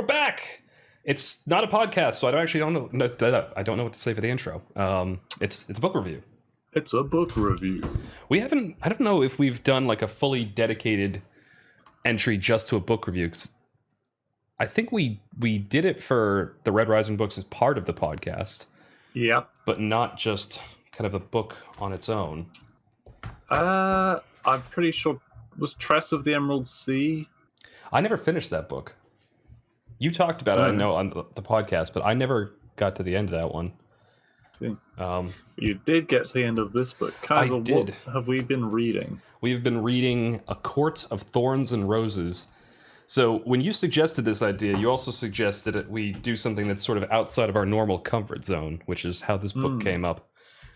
back. It's not a podcast, so I don't know. I don't know what to say for the intro. It's a book review. It's a book review. We haven't. I don't know if we've done like a fully dedicated entry just to a book review. 'Cause I think we did it for the Red Rising books as part of the podcast. Yeah, but not just kind of a book on its own. I'm pretty sure was Tress of the Emerald Sea. I never finished that book. You talked about it, I know, on the podcast, but I never got to the end of that one. See. You did get to the end of this book. Kaiser, I did. What have we been reading? We've been reading A Court of Thorns and Roses. So when you suggested this idea, you also suggested that we do something that's sort of outside of our normal comfort zone, which is how this book came up.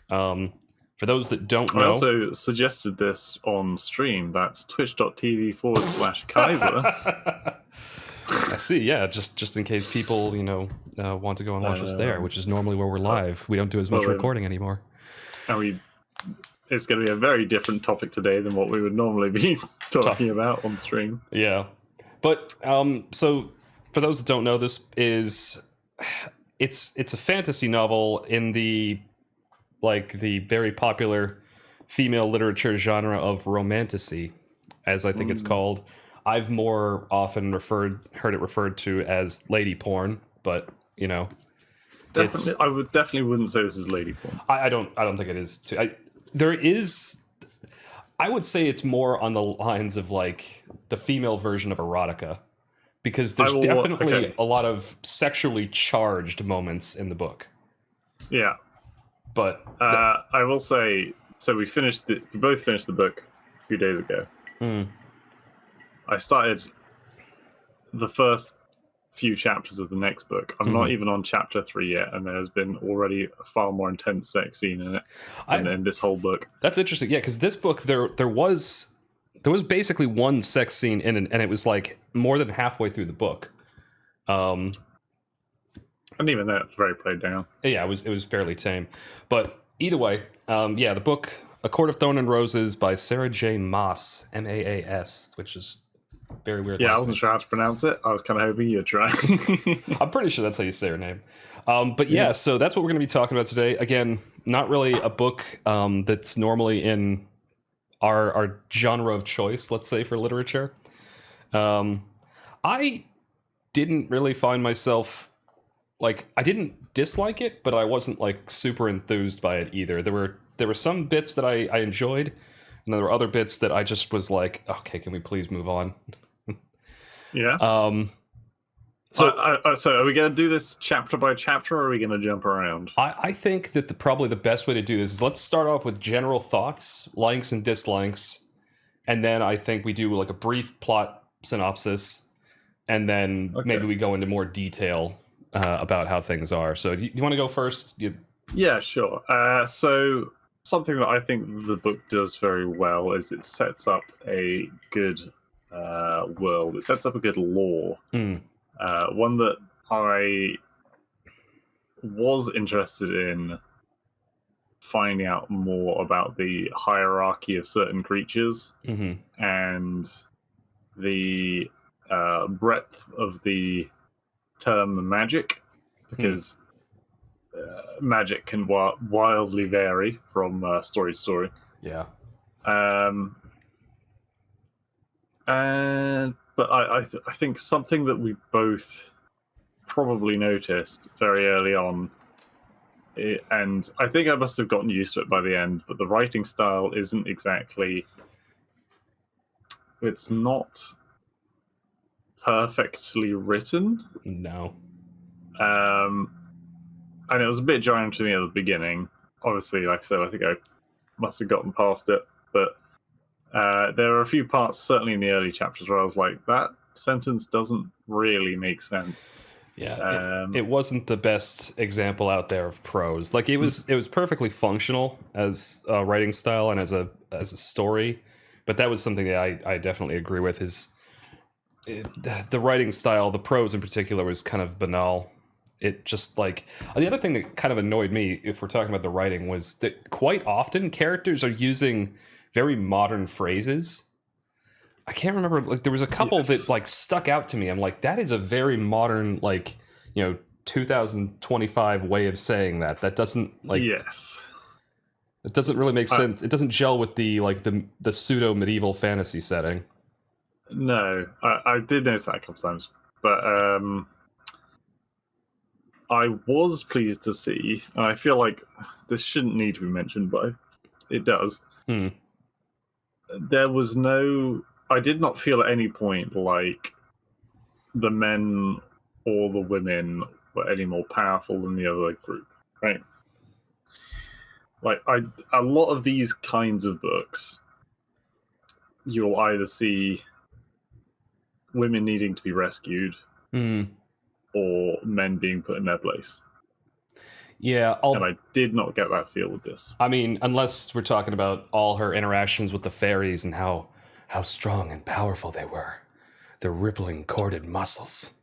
For those that don't know... I also suggested this on stream. That's twitch.tv/Kaiser. I see, yeah, just in case people, want to go and watch us there, which is normally where we're live. We don't do as much recording anymore. It's going to be a very different topic today than what we would normally be talking about on stream. Yeah. But, so, for those that don't know, this is... It's a fantasy novel in the very popular female literature genre of romantasy, as I think it's called. I've more often heard it referred to as lady porn, but definitely, I wouldn't say this is lady porn. I don't think it is too. I would say it's more on the lines of like the female version of erotica, because there's definitely a lot of sexually charged moments in the book. Yeah, but I will say, so we both finished the book a few days ago. I started the first few chapters of the next book. I'm not even on chapter 3 yet, and there's been already a far more intense sex scene in it than in this whole book. That's interesting, yeah, because this book there was basically one sex scene in it, and it was like more than halfway through the book. And even that, very played down. Yeah, it was fairly tame, but either way, the book A Court of Thorns and Roses by Sarah J. Maas, Maas, which is very weird. Yeah, I wasn't sure how to pronounce it. I was kind of hoping you'd try. I'm pretty sure that's how you say her name. But yeah, so that's what we're going to be talking about today. Again, not really a book that's normally in our genre of choice, let's say, for literature. I didn't really find myself, I didn't dislike it, but I wasn't super enthused by it either. There were some bits that I enjoyed, and there were other bits that I just was like, okay, can we please move on? Yeah. So are we going to do this chapter by chapter, or are we going to jump around? I think that probably the best way to do this is let's start off with general thoughts, likes and dislikes, and then I think we do a brief plot synopsis, and then maybe we go into more detail about how things are. So do you want to go first? Yeah, sure. So something that I think the book does very well is it sets up a good world. It sets up a good lore. One that I was interested in finding out more about the hierarchy of certain creatures and the breadth of the term magic, because magic can wildly vary from story to story. Yeah. But I think something that we both probably noticed very early on, and I think I must have gotten used to it by the end, but the writing style isn't exactly... It's not perfectly written. No. And it was a bit jarring to me at the beginning. Obviously, like I said, I think I must have gotten past it. But there are a few parts, certainly in the early chapters, where I was like, that sentence doesn't really make sense. Yeah, it wasn't the best example out there of prose. It was perfectly functional as a writing style and as a story. But that was something that I definitely agree with. The writing style, the prose in particular, was kind of banal. It just the other thing that kind of annoyed me, if we're talking about the writing, was that quite often characters are using very modern phrases. I can't remember. Like there was a couple that like stuck out to me. I'm like, that is a very modern, like 2025 way of saying that. That doesn't like. Yes. It doesn't really make sense. It doesn't gel with the like the pseudo medieval fantasy setting. No, I did notice that a couple times, but I was pleased to see, and I feel like this shouldn't need to be mentioned, but it does. There was no. I did not feel at any point like the men or the women were any more powerful than the other group, right? Like a lot of these kinds of books, you'll either see women needing to be rescued or men being put in their place. Yeah, and I did not get that feel with this. I mean, unless we're talking about all her interactions with the fairies and how strong and powerful they were. Their rippling corded muscles.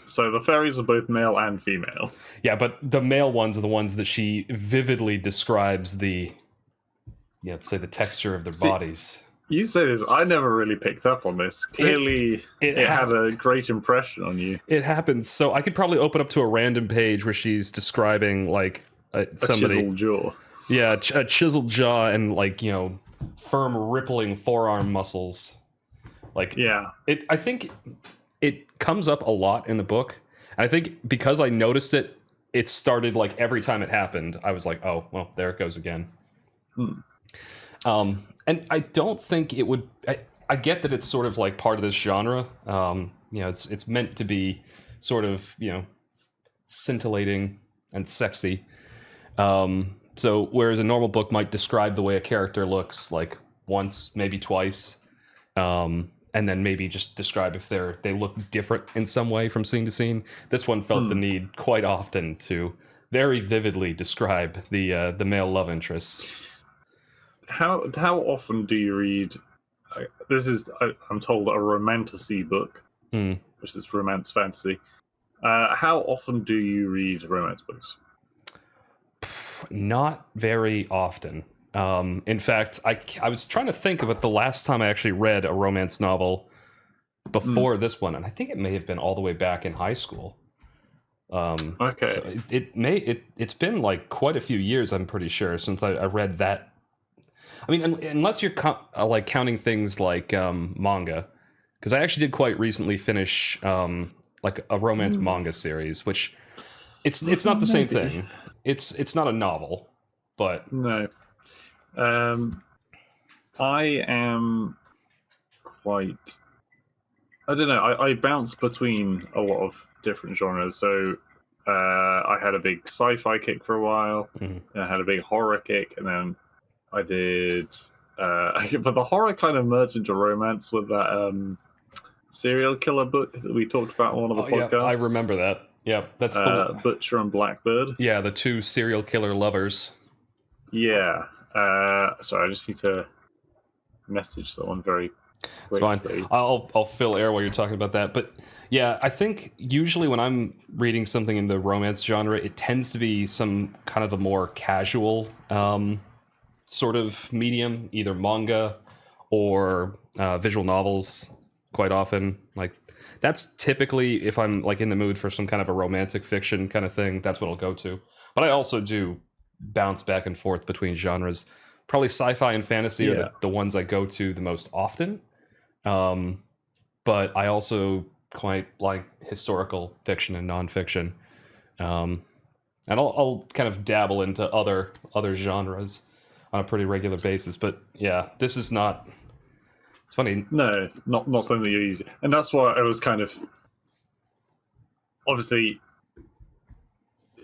So the fairies are both male and female. Yeah, but the male ones are the ones that she vividly describes let's say the texture of their bodies. You say this, I never really picked up on this. Clearly, it had a great impression on you. It happens. So I could probably open up to a random page where she's describing like somebody. A chiseled jaw. Yeah, a chiseled jaw and like, firm rippling forearm muscles. Like, yeah. I think it comes up a lot in the book. I think because I noticed it, it started like every time it happened, I was like, oh, well, there it goes again. And I don't think it would. I get that it's sort of like part of this genre. It's meant to be sort of scintillating and sexy. So whereas a normal book might describe the way a character looks like once, maybe twice, and then maybe just describe if they look different in some way from scene to scene. This one felt the need quite often to very vividly describe the male love interests. How often do you read? This is, I'm told, a romantasy book, which is romance fantasy. How often do you read romance books? Not very often. In fact, I was trying to think about the last time I actually read a romance novel before this one, and I think it may have been all the way back in high school. Okay. So it's been like quite a few years, I'm pretty sure, since I read that. I mean, unless you're like counting things like manga, because I actually did quite recently finish like a romance manga series, which it's not the same thing. It's not a novel, but no. I am quite. I don't know. I bounce between a lot of different genres. So I had a big sci-fi kick for a while, and I had a big horror kick, and then I did. But the horror kind of merged into romance with that serial killer book that we talked about on one of the podcasts. Yeah, I remember that. Yeah, that's the Butcher and Blackbird. Yeah, the two serial killer lovers. Yeah. Sorry, I just need to message someone very quickly. It's fine. I'll fill air while you're talking about that. But yeah, I think usually when I'm reading something in the romance genre, it tends to be some kind of a more casual sort of medium, either manga or visual novels quite often. Like that's typically, if I'm like in the mood for some kind of a romantic fiction kind of thing, that's what I'll go to. But I also do bounce back and forth between genres. Probably sci-fi and fantasy are the ones I go to the most often. But I also quite like historical fiction and nonfiction. And I'll kind of dabble into other genres on a pretty regular basis. But yeah, this is not... It's funny. No, not something that you use. And that's why I was kind of... Obviously,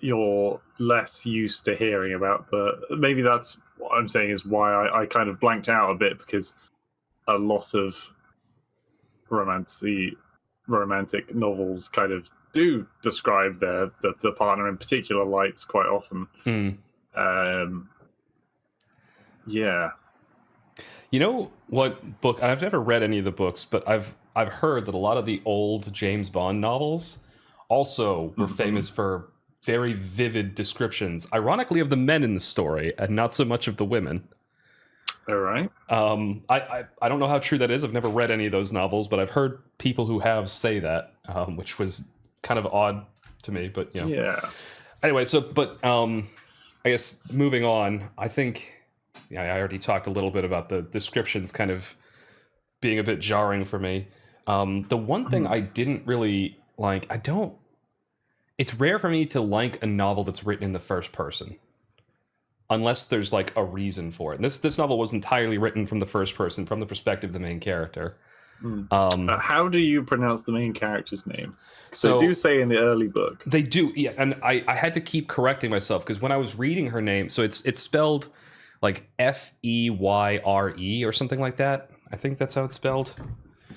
you're less used to hearing about, but maybe that's what I'm saying is why I kind of blanked out a bit, because a lot of romantic novels kind of do describe the partner in particular lights quite often. Yeah. You know what book? I've never read any of the books, but I've heard that a lot of the old James Bond novels also were famous for very vivid descriptions, ironically, of the men in the story and not so much of the women. All right. I don't know how true that is. I've never read any of those novels, but I've heard people who have say that, which was kind of odd to me. But Yeah. Anyway, I guess moving on. I think I already talked a little bit about the descriptions kind of being a bit jarring for me. The one thing I didn't really like, it's rare for me to like a novel that's written in the first person, unless there's like a reason for it. And this novel was entirely written from the first person, from the perspective of the main character. How do you pronounce the main character's name? So they do say in the early book. They do, yeah. And I had to keep correcting myself because when I was reading her name, so it's spelled like Feyre or something like that. I think that's how it's spelled.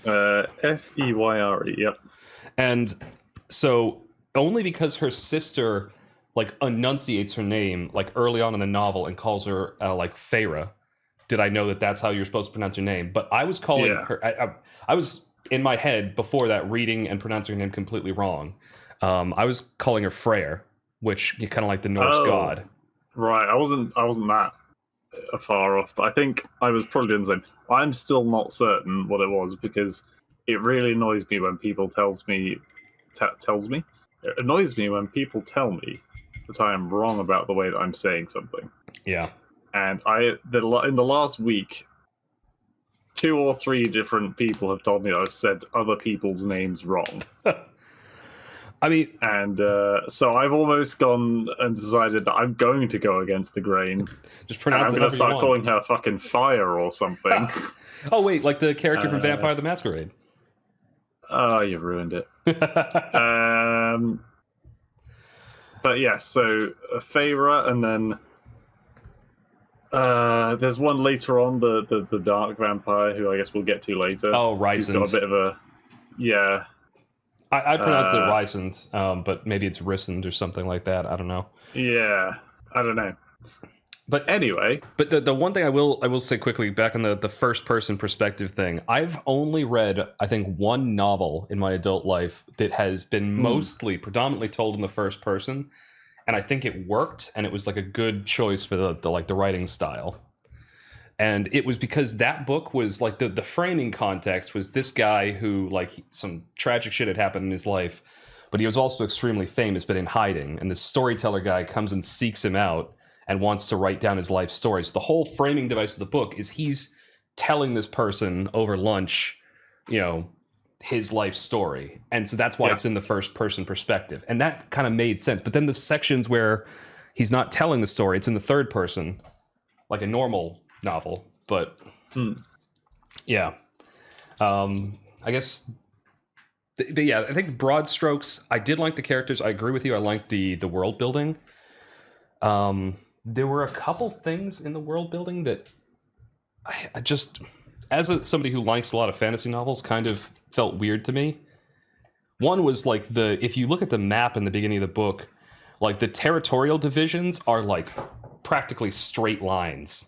Feyre, yep. And so only because her sister like enunciates her name like early on in the novel and calls her like Feyre, did I know that that's how you're supposed to pronounce her name. But I was calling her, I was in my head before that reading and pronouncing her name completely wrong. I was calling her Freyr, which you kind of like the Norse god. Right, I wasn't that far off, but I think I was probably doing the same. I'm still not certain what it was because it really annoys me when people it annoys me when people tell me that I am wrong about the way that I'm saying something. Yeah. And in the last week, 2 or 3 different people have told me that I've said other people's names wrong. I mean, and so I've almost gone and decided that I'm going to go against the grain. Just pronounce it. I'm going to start calling her fucking Fire or something. Oh wait, like the character from Vampire the Masquerade. Oh, you ruined it. But yeah, so Feyre, and then there's one later on, the dark vampire, who I guess we'll get to later. Oh, Rysand. He's got a bit of a I pronounce it Rysand, but maybe it's Rysand or something like that. I don't know. Yeah, I don't know. But anyway, the one thing I will say quickly, back on the first person perspective thing, I've only read I think one novel in my adult life that has been predominantly told in the first person, and I think it worked, and it was like a good choice for the writing style. And it was because that book was like the framing context was this guy who like some tragic shit had happened in his life, but he was also extremely famous but in hiding, and this storyteller guy comes and seeks him out and wants to write down his life story. So the whole framing device of the book is he's telling this person over lunch, his life story. And so that's why it's in the first person perspective. And that kind of made sense. But then the sections where he's not telling the story, it's in the third person, like a normal novel. But yeah. I guess... But yeah, I think the broad strokes, I did like the characters. I agree with you. I liked the world building. There were a couple things in the world building that I just, as somebody who likes a lot of fantasy novels, kind of felt weird to me. One was like if you look at the map in the beginning of the book, like the territorial divisions are like practically straight lines.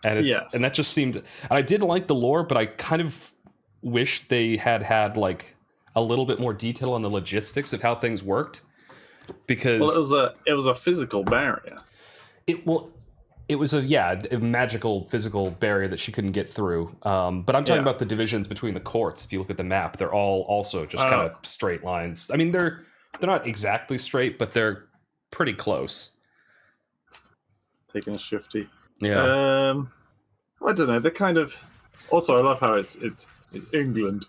And and that just seemed, and I did like the lore, but I kind of wish they had like a little bit more detail on the logistics of how things worked. Because it was a physical barrier. It was a magical physical barrier that she couldn't get through. But I'm talking about the divisions between the courts. If you look at the map, they're all also just kind of straight lines. I mean, they're not exactly straight, but they're pretty close. Taking a shifty. Yeah. I don't know. They're kind of. Also, I love how it's England.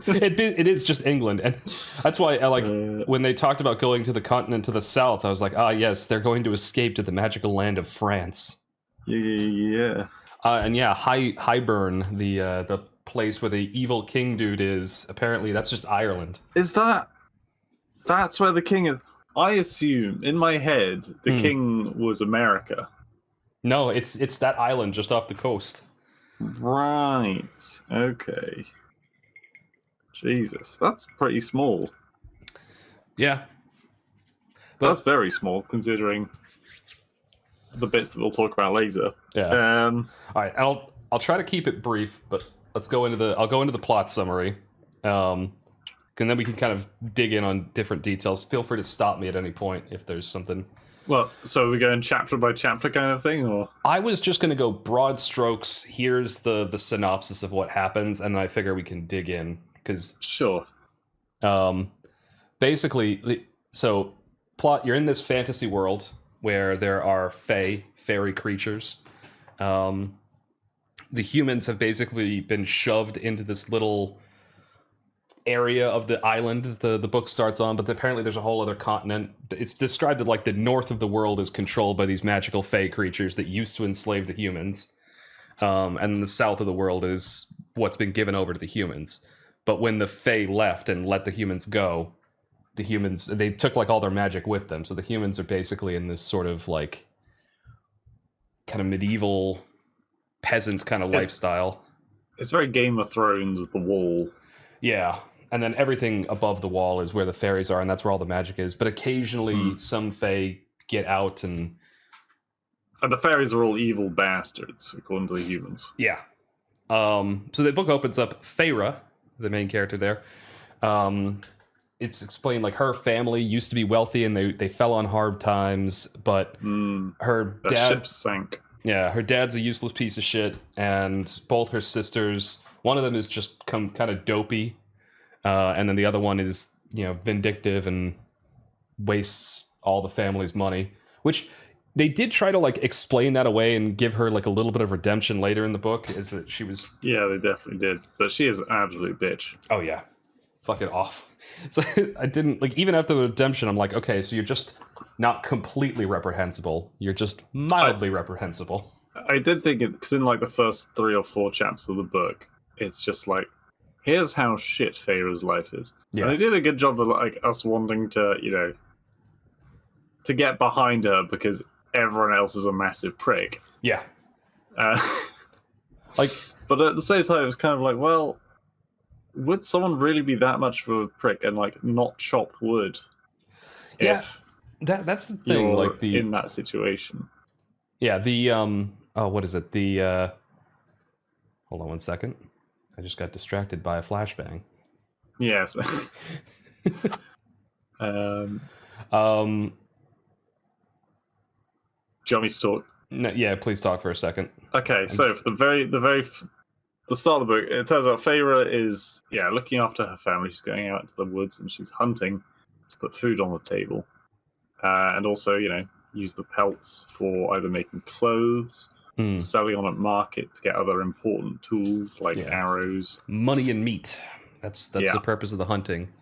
It is just England, and that's why I like when they talked about going to the continent to the south. I was like, yes, they're going to escape to the magical land of France. Yeah. And Highburn, the place where the evil king dude is. Apparently, that's just Ireland. Is that's where the king is? I assume in my head the king was America. No, it's that island just off the coast. Right. Okay. Jesus, that's pretty small. Yeah. That's very small considering the bits that we'll talk about later. Yeah. All right, I'll try to keep it brief, but I'll go into the plot summary. And then we can kind of dig in on different details. Feel free to stop me at any point if there's something Well, so we're going chapter by chapter kind of thing, or? I was just going to go broad strokes. Here's the synopsis of what happens, and I figure we can dig in because sure. Basically, so plot. You're in this fantasy world where there are fairy creatures. The humans have basically been shoved into this little area of the island the book starts on, but apparently there's a whole other continent. It's described that like the north of the world is controlled by these magical fae creatures that used to enslave the humans, and the south of the world is what's been given over to the humans. But when the fae left and let the humans go, they took like all their magic with them, so the humans are basically in this sort of like kind of medieval peasant kind of lifestyle. It's very Game of Thrones, the wall. Yeah. And then everything above the wall is where the fairies are, and that's where all the magic is. But occasionally, some fae get out, and the fairies are all evil bastards, according to the humans. Yeah. So the book opens up. Feyre, the main character there, it's explained like her family used to be wealthy, and they fell on hard times. But her dad ship sank. Yeah, her dad's a useless piece of shit, and both her sisters. One of them is just kind of dopey. And then the other one is, vindictive and wastes all the family's money, which they did try to like explain that away and give her like a little bit of redemption later in the book. Is that she was? Yeah, they definitely did. But she is an absolute bitch. Oh yeah, fucking off. So I didn't like even after the redemption. I'm like, okay, so you're just not completely reprehensible. You're just mildly reprehensible. I did think it because in like the first 3 or 4 chapters of the book, it's just like, here's how shit Feyre's life is. Yeah. And they did a good job of like us wanting to, to get behind her because everyone else is a massive prick. Yeah. But at the same time, it was kind of like, well, would someone really be that much of a prick and like not chop wood? Yeah, that's the thing. Like in that situation. Yeah. What is it? Hold on one second. I just got distracted by a flashbang. Yes. Do you want me to talk? No, yeah, please talk for a second. Okay, so for the start of the book, it turns out Feyre is looking after her family. She's going out into the woods and she's hunting to put food on the table, and also use the pelts for either making clothes. Selling on a market to get other important tools like arrows, money, and meat. That's the purpose of the hunting.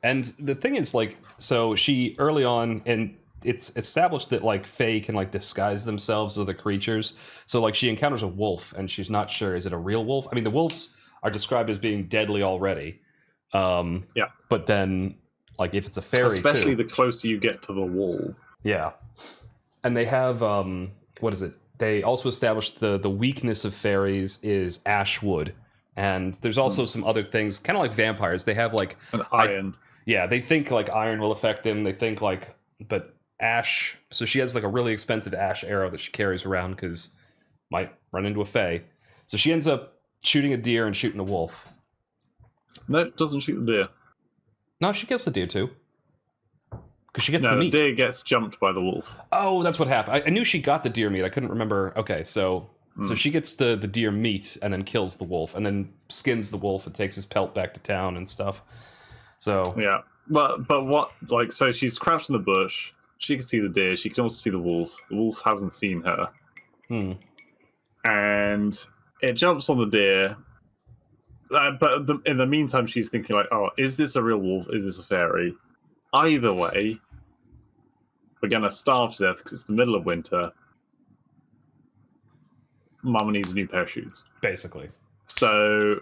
And the thing is, like, so she early on, and it's established that like fae can like disguise themselves as other creatures. So like she encounters a wolf, and she's not sure, is it a real wolf? I mean, the wolves are described as being deadly already. But then, like, if it's a fairy, especially the closer you get to the wall. Yeah. And they have, what is it? They also established the weakness of fairies is ash wood. And there's also some other things, kind of like vampires. They have like... An iron. They think like iron will affect them. They think like... But ash... So she has like a really expensive ash arrow that she carries around because might run into a fae. So she ends up shooting a deer and shooting a wolf. No, doesn't shoot the deer. No, she gets the deer too. Because she gets the meat. The deer gets jumped by the wolf. Oh, that's what happened. I knew she got the deer meat. I couldn't remember. Okay, so she gets the deer meat and then kills the wolf and then skins the wolf and takes his pelt back to town and stuff. So yeah, but what, like, so she's crouched in the bush. She can see the deer. She can also see the wolf. The wolf hasn't seen her. And it jumps on the deer. But in the meantime, she's thinking like, oh, is this a real wolf? Is this a fairy? Either way, we're going to starve to death because it's the middle of winter. Mama needs a new pair of shoes. Basically. So,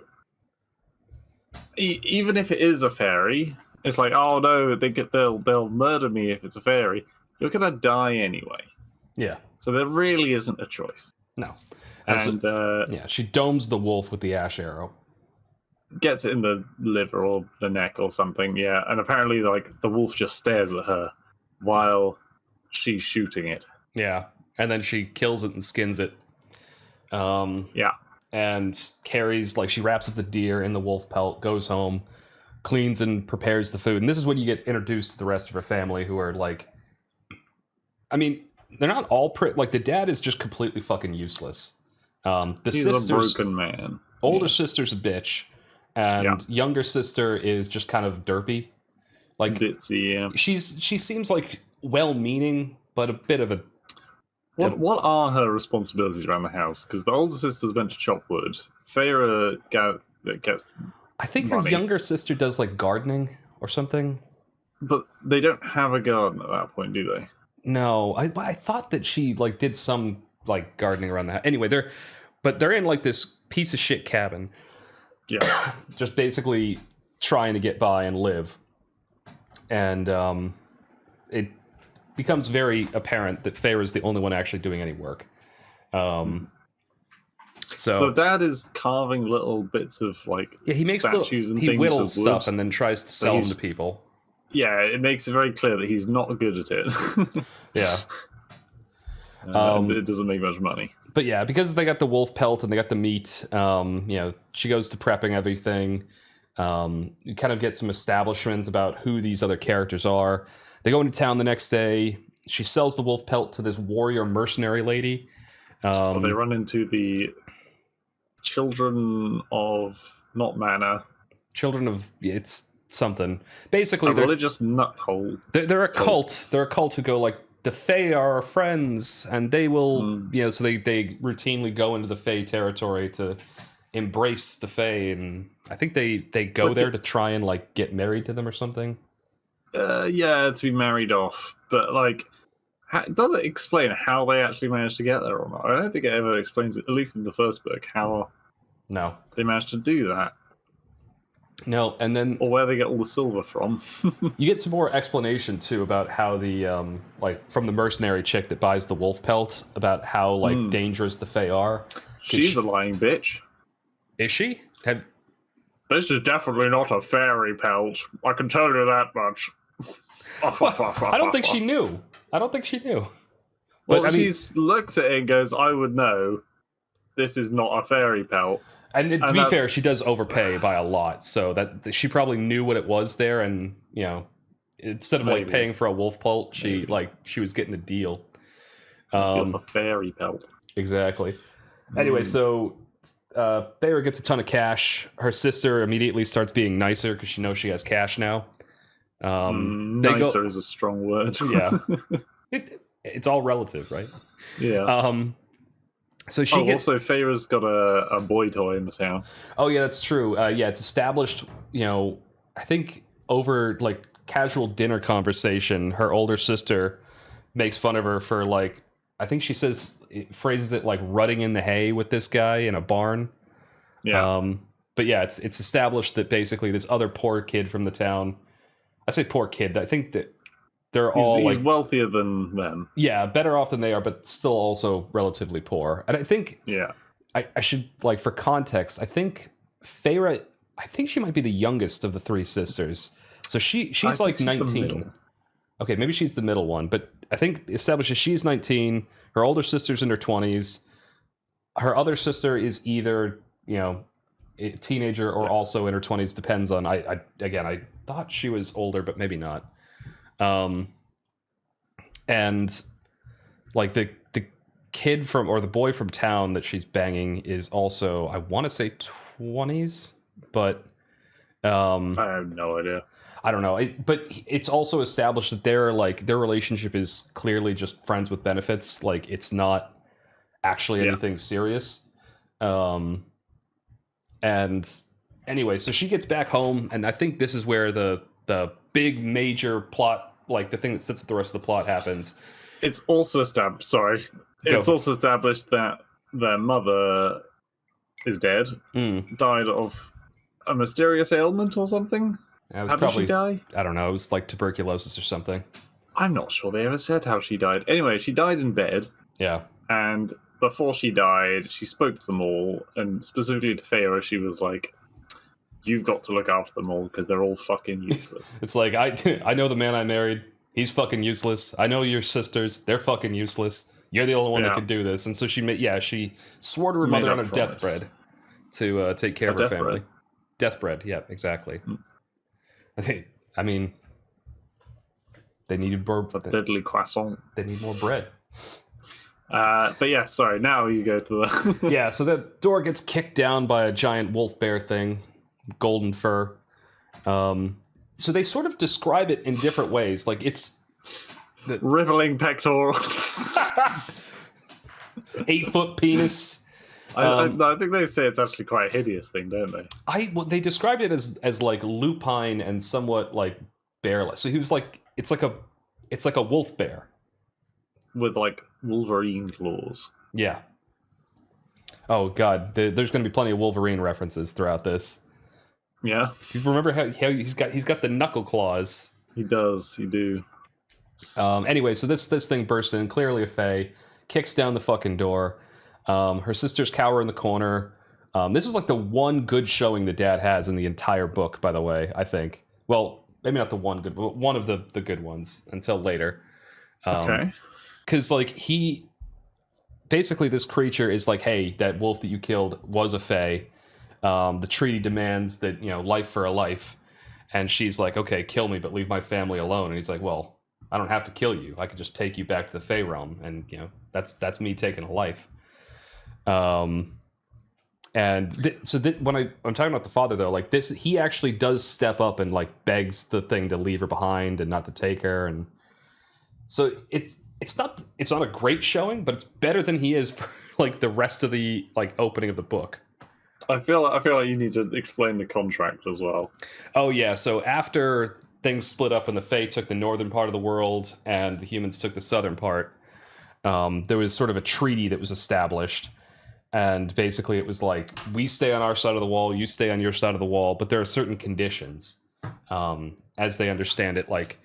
even if it is a fairy, it's like, oh no, they'll murder me if it's a fairy. You're going to die anyway. Yeah. So there really isn't a choice. No. And she domes the wolf with the ash arrow. Gets it in the liver or the neck or something, yeah. And apparently, like, the wolf just stares at her while she's shooting it. Yeah, and then she kills it and skins it. And carries, like, she wraps up the deer in the wolf pelt, goes home, cleans and prepares the food. And this is when you get introduced to the rest of her family, who are, like, I mean, they're not all like the dad is just completely fucking useless. He's a broken man. Older sister's a bitch, and younger sister is just kind of derpy. Like ditzy, yeah. She seems like well-meaning, but a bit of a. What are her responsibilities around the house? Because the older sister's meant to chop wood. Feyre gets. I think money. Her younger sister does like gardening or something. But they don't have a garden at that point, do they? No, I thought that she like did some like gardening around the house. Anyway, they're in like this piece of shit cabin. Yeah. Just basically trying to get by and live. And it becomes very apparent that Feyre is the only one actually doing any work. So Dad is carving little bits of like he makes statues and he things whittles with stuff and then tries to sell them to people. Yeah, it makes it very clear that he's not good at it. Yeah. It doesn't make much money. But yeah, because they got the wolf pelt and they got the meat, she goes to prepping everything. You kind of get some establishment about who these other characters are. They go into town the next day. She sells the wolf pelt to this warrior mercenary lady. They run into the children of not mana. Children of it's something. Basically, they're religious nuthole. They're a cult. They're a cult who go like, the Fae are our friends, and they will, so they routinely go into the Fae territory to embrace the Fae, and I think they go there to try and like get married to them or something. To be married off, but like, does it explain how they actually managed to get there or not? I don't think it ever explains it, at least in the first book, how they managed to do that. No, and then or where they get all the silver from. You get some more explanation too about how the from the mercenary chick that buys the wolf pelt, about how like dangerous the Fae are. She's a lying bitch. Is she? This is definitely not a fairy pelt. I can tell you that much. I don't think she knew. Well, but, she looks at it and goes, "I would know. This is not a fairy pelt." And to be fair, she does overpay by a lot, so that she probably knew what it was there, and instead of like paying for a wolf pelt, she was getting a deal. A fairy pelt. Exactly. Anyway, so Feyre gets a ton of cash. Her sister immediately starts being nicer because she knows she has cash now. Nicer is a strong word. Yeah, it's all relative, right? Yeah. So also Feyre's got a boy toy in the town. Oh yeah, that's true. It's established. I think over like casual dinner conversation, her older sister makes fun of her for like, I think she phrases it like rutting in the hay with this guy in a barn. Yeah. But yeah, it's established that basically this other poor kid from the town. I say poor kid. I think that he's wealthier than them. Yeah, better off than they are, but still also relatively poor. And I think I should, like, for context, I think Feyre, she might be the youngest of the three sisters. So she's like 19. Okay, maybe she's the middle one, but I think establishes she's 19, her older sister's in her 20s. Her other sister is either, a teenager or also in her 20s, depends on I thought she was older, but maybe not. And like the kid or the boy from town that she's banging is also, I want to say 20s, but I have no idea. I don't know. But it's also established that their relationship is clearly just friends with benefits. Like, it's not actually anything serious. And anyway, so she gets back home, and I think this is where the big major plot, like the thing that sets up the rest of the plot, happens. It's also established. Also established that their mother is dead. Died of a mysterious ailment or something. How did she die? I don't know. It was like tuberculosis or something. I'm not sure they ever said how she died. Anyway, she died in bed. Yeah. And before she died, she spoke to them all, and specifically to Feyre, she was like, "You've got to look after them all because they're all fucking useless." It's like, I know the man I married. He's fucking useless. I know your sisters. They're fucking useless. You're the only one that can do this. And so she swore to her mother on her deathbed to take care of her family. Deathbed, yeah, exactly. I mean, They needed more. A deadly croissant. They need more bread. But yeah, sorry. Now you go to the. Yeah, so the door gets kicked down by a giant wolf bear thing, golden fur. So they sort of describe it in different ways. Like it's rippling pectorals, 8-foot penis. I think they say it's actually quite a hideous thing, don't they? They described it as like lupine and somewhat like bear-like. So he was like, it's like a wolf bear with like Wolverine claws. Yeah. Oh god, there's going to be plenty of Wolverine references throughout this. Yeah. You remember how he's got the knuckle claws? He does. You do. Anyway, so this thing bursts in, clearly a fae, kicks down the fucking door. Her sisters cower in the corner. This is like the one good showing the dad has in the entire book, by the way, I think. Well, maybe not the one good, but one of the good ones until later. Okay. Because, like, basically this creature is like, hey, that wolf that you killed was a fae. The treaty demands that, life for a life. And she's like, okay, kill me, but leave my family alone. And he's like, well, I don't have to kill you. I could just take you back to the fae realm. And, that's me taking a life. When I'm talking about the father, though, like this, he actually does step up and like begs the thing to leave her behind and not to take her. And so it's not a great showing, but it's better than he is for like the rest of the like opening of the book. I feel like you need to explain the contract as well. Oh yeah, so after things split up and the Fae took the northern part of the world and the humans took the southern part, there was sort of a treaty that was established, and basically it was like, we stay on our side of the wall, you stay on your side of the wall, but there are certain conditions. As they understand it, like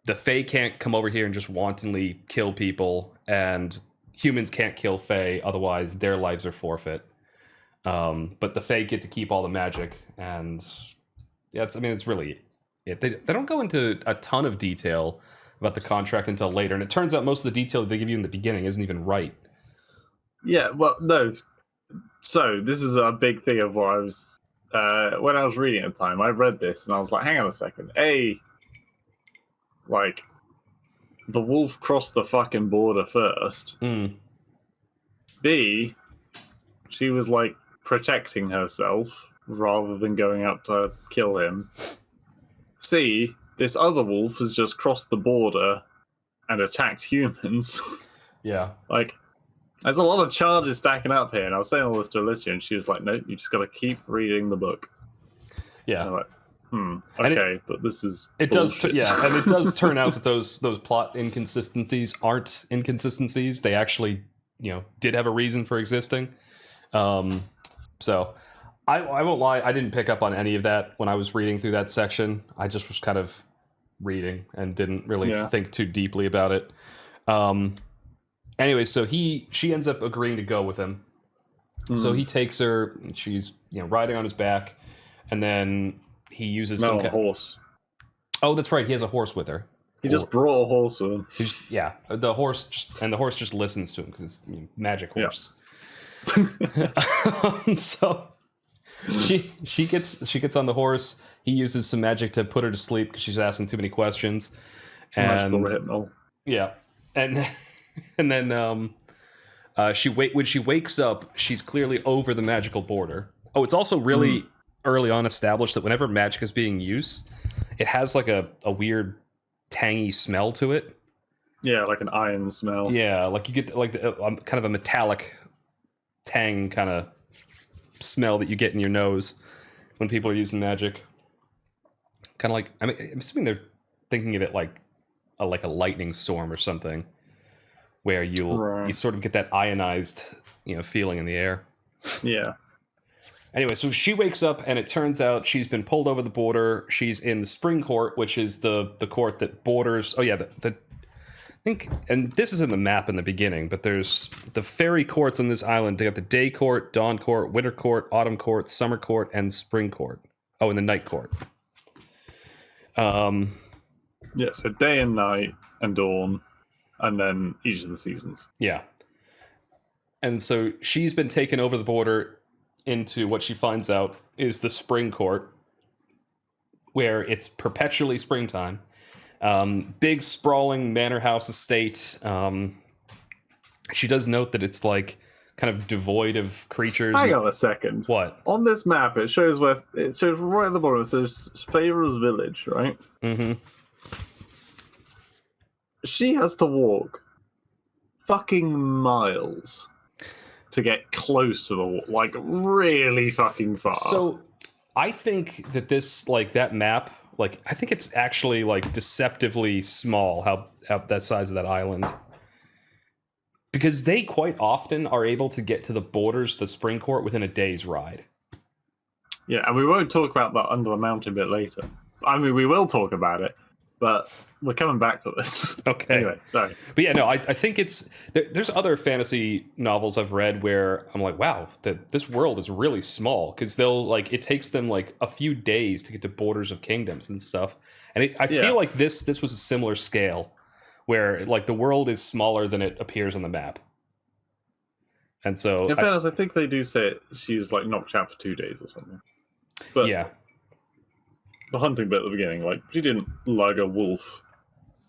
the Fae can't come over here and just wantonly kill people, and humans can't kill Fae, otherwise their lives are forfeit. But the Fae get to keep all the magic, and yeah, it's really it. They don't go into a ton of detail about the contract until later, and it turns out most of the detail they give you in the beginning isn't even right. Yeah, well, no. So this is a big thing of what I was when I was reading at the time. I read this and I was like, hang on a second. Like the wolf crossed the fucking border first. Mm. B, she was like protecting herself rather than going out to kill him. C, this other wolf has just crossed the border and attacked humans. Yeah. Like, there's a lot of charges stacking up here, and I was saying all this to Alicia, and she was like, no, you just got to keep reading the book. Yeah. And I'm like, okay, but this is it bullshit. and it does turn out that those plot inconsistencies aren't inconsistencies. They actually, did have a reason for existing. So I won't lie, I didn't pick up on any of that when I was reading through that section. I just was kind of reading and didn't really think too deeply about it. Anyway, so she ends up agreeing to go with him. So he takes her, and she's riding on his back, and then he uses a horse. Oh, that's right, he has a horse with her. He just brought a horse with him. The horse just listens to him because it's magic horse. Yeah. So she gets on the horse. He uses some magic to put her to sleep because she's asking too many questions. And and then when she wakes up, she's clearly over the magical border. Oh, it's also really early on established that whenever magic is being used, it has like a weird tangy smell to it. Yeah, like an iron smell. Yeah, like you get like kind of a metallic tang kind of smell that you get in your nose when people are using magic. Kind of like, I'm assuming they're thinking of it like a lightning storm or something, where you sort of get that ionized, feeling in the air. Yeah. Anyway, so she wakes up, and it turns out she's been pulled over the border. She's in the Spring Court, which is the court that borders. Oh yeah, I think, and this is in the map in the beginning, but there's the fairy courts on this island. They got the Day Court, Dawn Court, Winter Court, Autumn Court, Summer Court, and Spring Court. Oh, and the Night Court. Yeah, so day and night and dawn, and then each of the seasons. Yeah. And so she's been taken over the border into what she finds out is the Spring Court, where it's perpetually springtime. Big sprawling manor house estate. She does note that it's like kind of devoid of creatures. Hang on a second. What? On this map, it shows right at the bottom. It says Feyre's village, right? Mm-hmm. She has to walk fucking miles to get close to the wall, like really fucking far. So I think that this, like, that map, like, I think it's actually like deceptively small how that size of that island, because they quite often are able to get to the borders of the Spring Court within a day's ride. Yeah, and we won't talk about that under the mountain bit later. I mean, we will talk about it, but we're coming back to this. Okay. Anyway, sorry. But yeah, no, I think it's... There's other fantasy novels I've read where I'm like, wow, this world is really small, because they'll, like, it takes them, like, a few days to get to borders of kingdoms and stuff. And I feel like this was a similar scale, where, like, the world is smaller than it appears on the map. And so... In fairness, I think they do say she was, like, knocked out for 2 days or something. But yeah. The hunting bit at the beginning, like, she didn't lug a wolf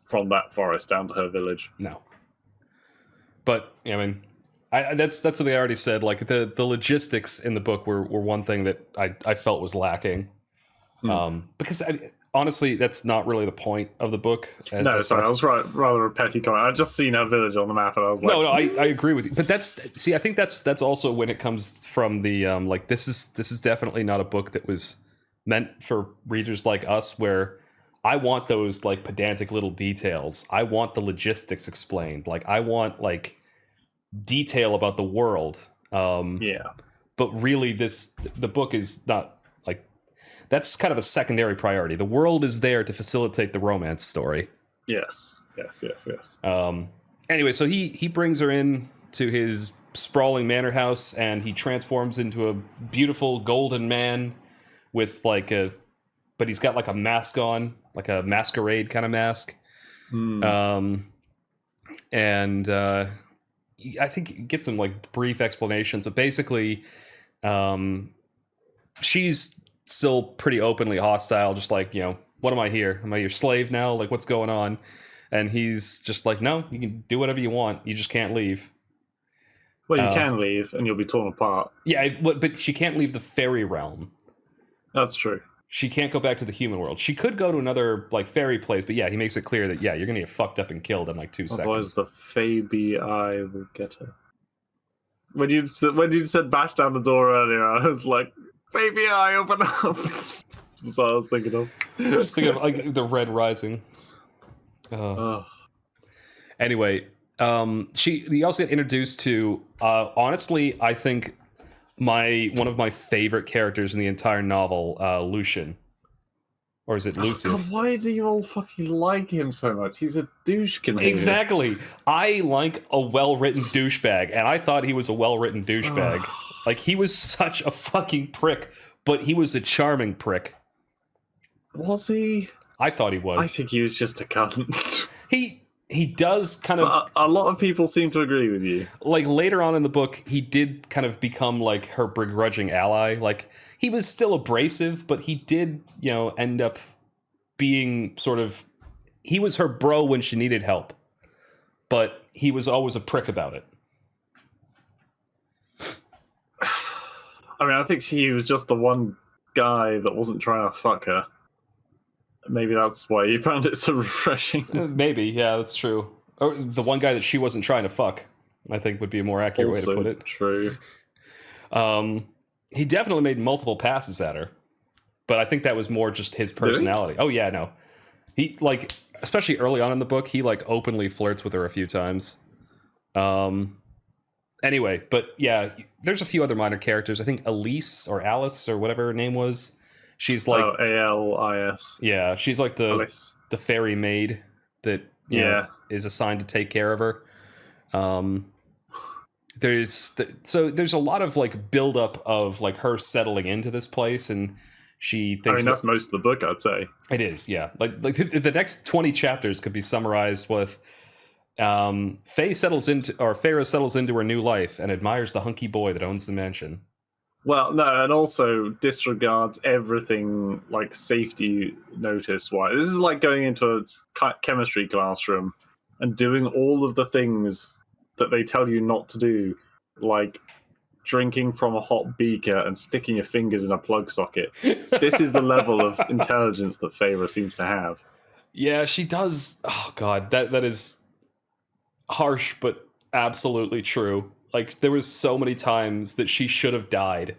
from that forest down to her village. No. But, I mean, that's something I already said. Like, the logistics in the book were one thing that I felt was lacking. Because, honestly, that's not really the point of the book. No, sorry, I was rather a petty comment. I'd just seen her village on the map, and I was like... No, I agree with you. But I think that's also when it comes from the, like, this is definitely not a book that was meant for readers like us, where I want those, like, pedantic little details. I want the logistics explained. Like, I want, like, detail about the world. Yeah. But really, the book is not, like, that's kind of a secondary priority. The world is there to facilitate the romance story. Yes. Anyway, so he brings her in to his sprawling manor house, and he transforms into a beautiful golden man with, like, but he's got, like, a mask on, like a masquerade kind of mask. And I think it gets some, like, brief explanations. But basically, she's still pretty openly hostile, just like, what am I here? Am I your slave now? Like, what's going on? And he's just like, no, you can do whatever you want. You just can't leave. Well, you can leave, and you'll be torn apart. Yeah, but she can't leave the fairy realm. That's true. She can't go back to the human world. She could go to another, like, fairy place, but yeah, he makes it clear that, yeah, you're going to get fucked up and killed in, like, 2 seconds. Otherwise the Fabi eye will get her. When you said bash down the door earlier, I was like, Fabi eye, open up! That's what I was thinking of. Just thinking of, like, the Red Rising. Anyway, you also get introduced to, honestly, I think one of my favorite characters in the entire novel, Lucian. Or is it Lucius? God, why do you all fucking like him so much? He's a douchebag. Exactly. I like a well-written douchebag, and I thought he was a well-written douchebag. Like, he was such a fucking prick, but he was a charming prick. Was he? I thought he was. I think he was just a cunt. He does kind of... But a lot of people seem to agree with you. Like, later on in the book, he did kind of become, like, her begrudging ally. Like, he was still abrasive, but he did, end up being sort of... He was her bro when she needed help. But he was always a prick about it. I mean, I think he was just the one guy that wasn't trying to fuck her. Maybe that's why you found it so refreshing. Maybe, yeah, that's true. Or the one guy that she wasn't trying to fuck, I think, would be a more accurate way to put it. True. He definitely made multiple passes at her, but I think that was more just his personality. Really? Oh yeah, no. He, like, especially early on in the book, he, like, openly flirts with her a few times. Anyway, but yeah, there's a few other minor characters. I think Elise or Alice or whatever her name was. She's like Alis. Yeah, she's like the fairy maid that is assigned to take care of her. There's a lot of, like, build up of, like, her settling into this place, and she thinks... I mean, that's most of the book, I'd say. It is, yeah. Like the next 20 chapters could be summarized with Feyre settles into her new life and admires the hunky boy that owns the mansion. Well, no, and also disregards everything like safety notice wise. This is like going into a chemistry classroom and doing all of the things that they tell you not to do, like drinking from a hot beaker and sticking your fingers in a plug socket. This is the level of intelligence that Feyre seems to have. Yeah, she does. Oh god, that is harsh, but absolutely true. Like, there was so many times that she should have died.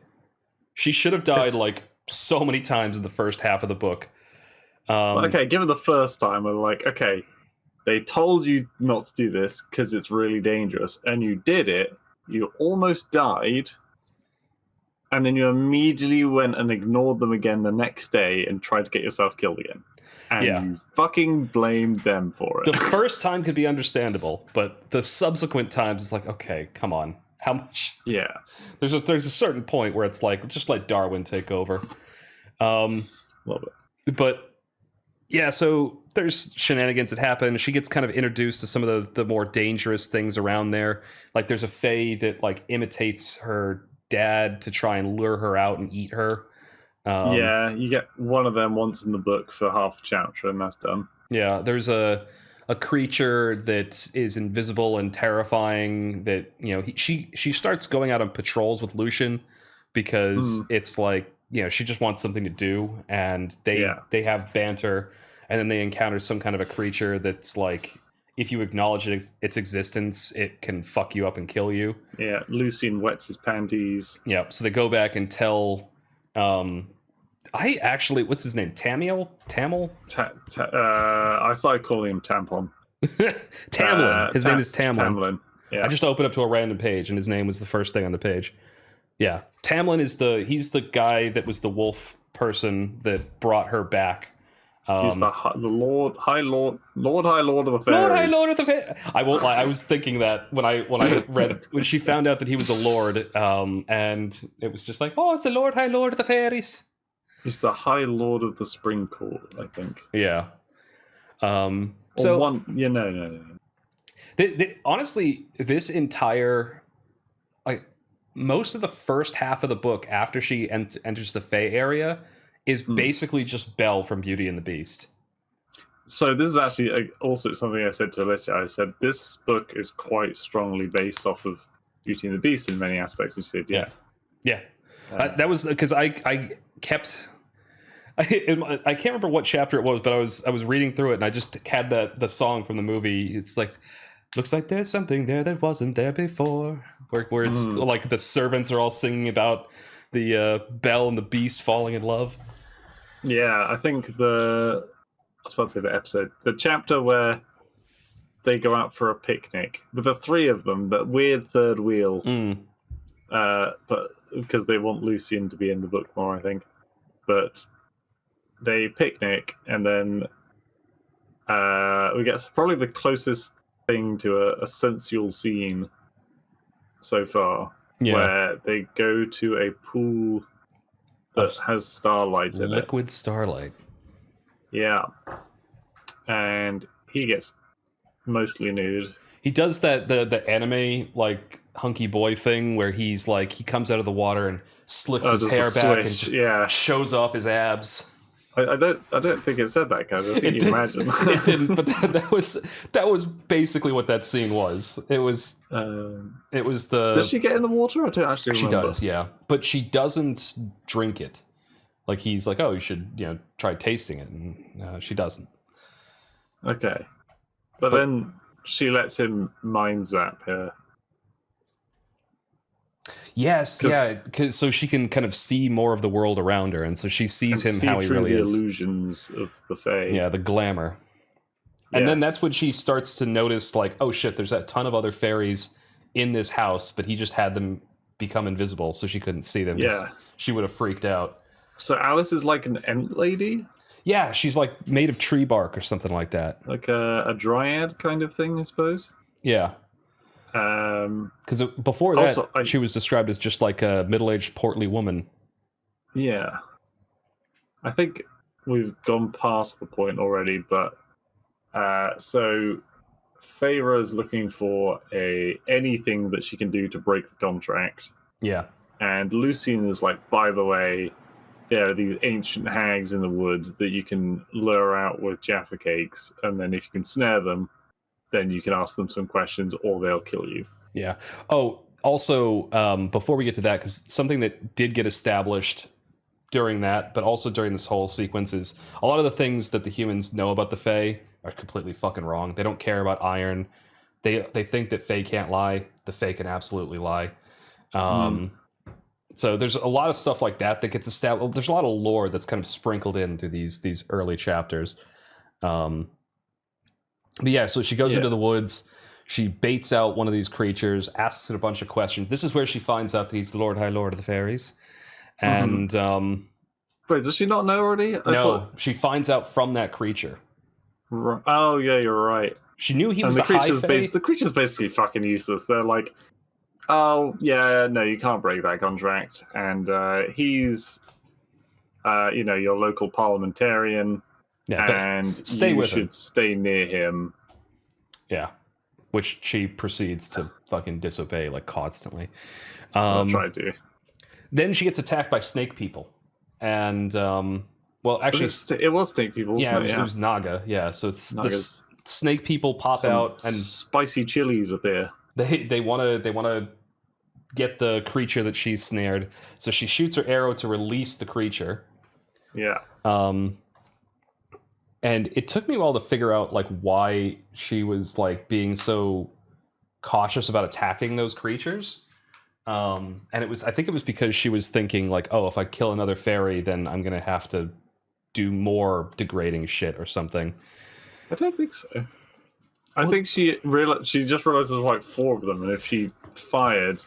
She should have died like so many times in the first half of the book. Okay, given the first time, we're like, okay, they told you not to do this because it's really dangerous, and you did it. You almost died, and then you immediately went and ignored them again the next day and tried to get yourself killed again. And you fucking blamed them for it. The first time could be understandable, but the subsequent times, it's like, okay, come on. How much? Yeah. There's a certain point where it's like, just let Darwin take over. Love it. But yeah, so there's shenanigans that happen. She gets kind of introduced to some of the more dangerous things around there. Like, there's a Fae that like imitates her dad to try and lure her out and eat her. Yeah, you get one of them once in the book for half a chapter, and that's done. Yeah, there's a creature that is invisible and terrifying. That, you know, she starts going out on patrols with Lucian because it's like, you know, she just wants something to do, and they have banter, and then they encounter some kind of a creature that's like, if you acknowledge its existence, it can fuck you up and kill you. Yeah, Lucian wets his panties. Yeah, so they go back and tell. What's his name? Tamil? I started calling him Tampon. Tamlin. His name is Tamlin. Tamlin. Yeah. I just opened up to a random page, and his name was the first thing on the page. Yeah, Tamlin is he's the guy that was the wolf person that brought her back. He's the High Lord of the Fairies. Lord High Lord of the Fairies. I won't lie. I was thinking that when I read when she found out that he was a lord, and it was just like, oh, it's the Lord High Lord of the Fairies. He's the High Lord of the Spring Court, I think. Yeah. No. Honestly, this entire, like, most of the first half of the book after she enters the Fae area is basically just Belle from Beauty and the Beast. So this is actually also something I said to Alicia. I said, this book is quite strongly based off of Beauty and the Beast in many aspects. And she said, yeah. Yeah. That was because I kept... I can't remember what chapter it was, but I was reading through it, and I just had the song from the movie. It's like, looks like there's something there that wasn't there before. Where it's like the servants are all singing about the Belle and the Beast falling in love. Yeah, I think I was about to say the episode, the chapter where they go out for a picnic with the three of them, that weird third wheel. But because they want Lucian to be in the book more, I think. But they picnic, and then we get probably the closest thing to a sensual scene so far, where they go to a pool that has starlight in it. Liquid starlight. Yeah. And he gets mostly nude. He does that the anime like hunky boy thing where he's like, he comes out of the water and slicks his hair back and just shows off his abs. I don't think it said that, guys. I think you imagine. It didn't, but that was basically what that scene was. It was the. Does she get in the water? I don't actually remember. She does, yeah, but she doesn't drink it. Like, he's like, oh, you should, you know, try tasting it, and she doesn't. Okay, but then she lets him mind zap her. Yes, because so she can kind of see more of the world around her, and so she sees him how he really is. The illusions of the Fae. Yeah, the glamour. And then that's when she starts to notice, like, oh shit, there's a ton of other fairies in this house, but he just had them become invisible, so she couldn't see them. Yeah. She would have freaked out. So Alice is like an ent lady? Yeah, she's like made of tree bark or something like that. Like a dryad kind of thing, I suppose? Yeah. Because before that, also, she was described as just like a middle-aged, portly woman. Yeah. I think we've gone past the point already, but so Feyre's looking for anything that she can do to break the contract. Yeah. And Lucian is like, by the way, there are these ancient hags in the woods that you can lure out with Jaffa cakes, and then if you can snare them, then you can ask them some questions or they'll kill you. Yeah. Oh, also, before we get to that, because something that did get established during that, but also during this whole sequence, is a lot of the things that the humans know about the Fae are completely fucking wrong. They don't care about iron. They think that Fae can't lie. The Fae can absolutely lie. So there's a lot of stuff like that gets established. There's a lot of lore that's kind of sprinkled in through these early chapters. But yeah, so she goes into the woods. She baits out one of these creatures, asks it a bunch of questions. This is where she finds out that he's the Lord High Lord of the Fairies. And wait, does she not know already? She finds out from that creature. Oh yeah, you're right. She knew he was a high Fae. The creature's basically fucking useless. They're like, oh yeah, no, you can't break that contract. And he's, your local parliamentarian. Yeah, and you should stay near him. Yeah, which she proceeds to fucking disobey like constantly. I'll try to. Then she gets attacked by snake people, and well, actually, it was snake people. Yeah, it was Naga. Yeah, so it's the snake people pop out and spicy chilies appear. They want to get the creature that she's snared. So she shoots her arrow to release the creature. Yeah. And it took me a while to figure out like why she was like being so cautious about attacking those creatures. And I think it was because she was thinking like, oh, if I kill another fairy, then I'm gonna have to do more degrading shit or something. I don't think so. I think she just realized there's like 4 of them, and if she fired,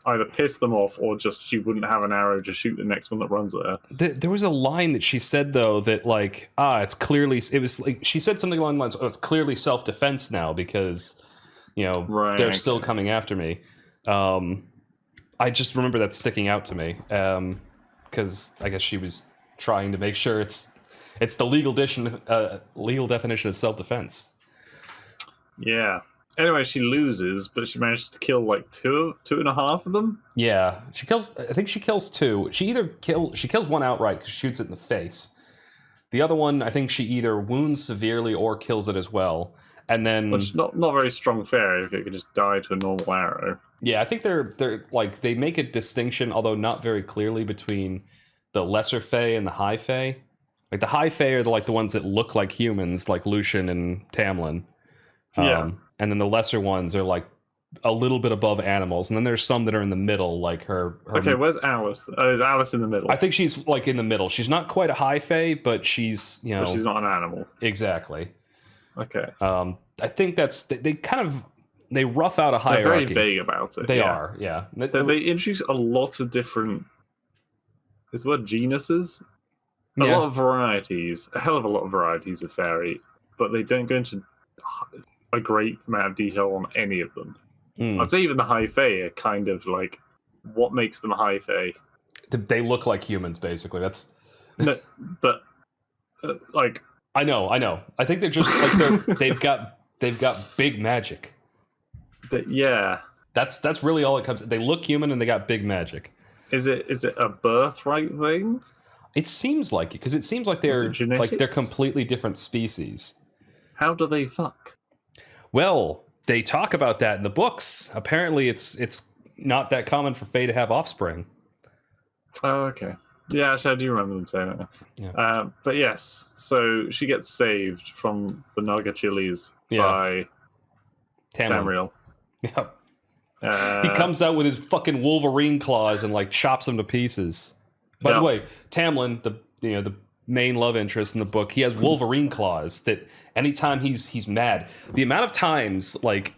either piss them off or just she wouldn't have an arrow to shoot the next one that runs at her. There was a line that she said though that like it was like she said something along the lines, oh, it's clearly self-defense now because they're still coming after me. I just remember that sticking out to me because I guess she was trying to make sure it's the legal definition of self-defense. Yeah. Anyway, she loses, but she manages to kill like two and a half of them. Yeah, I think she kills 2. She kills one outright because she shoots it in the face. The other one, I think she either wounds severely or kills it as well. And then, which not very strong fairy if it could just die to a normal arrow. Yeah, I think they're like they make a distinction, although not very clearly, between the lesser Fae and the high Fae. Like the high Fae are the ones that look like humans, like Lucian and Tamlin. And then the lesser ones are like a little bit above animals, and then there's some that are in the middle, like her. Okay, where's Alice? Oh, is Alice in the middle? I think she's like in the middle. She's not quite a high Fae, but she's But she's not an animal. Exactly. Okay. I think they rough out a hierarchy. They're very vague about it. They are, yeah. They introduce a lot of different. Is the word genuses? A lot of varieties, a hell of a lot of varieties of fairy, but they don't go into a great amount of detail on any of them. I'd say even the high fae are kind of like, what makes them high fae? They look like humans, basically. That's no, but like I know. I think they're just like they've got big magic. That's really all it comes. They look human and they got big magic. Is it a birthright thing? It seems like it because it seems like they're completely different species. How do they fuck? Well, they talk about that in the books. Apparently, it's not that common for Fae to have offspring. Oh, okay. Yeah, actually, I do remember them saying that. Yeah. But yes, so she gets saved from the Naga Chilies by Tamriel. Yeah. He comes out with his fucking Wolverine claws and like chops them to pieces. By the way, Tamlin, the main love interest in the book, he has Wolverine claws that anytime he's mad, the amount of times like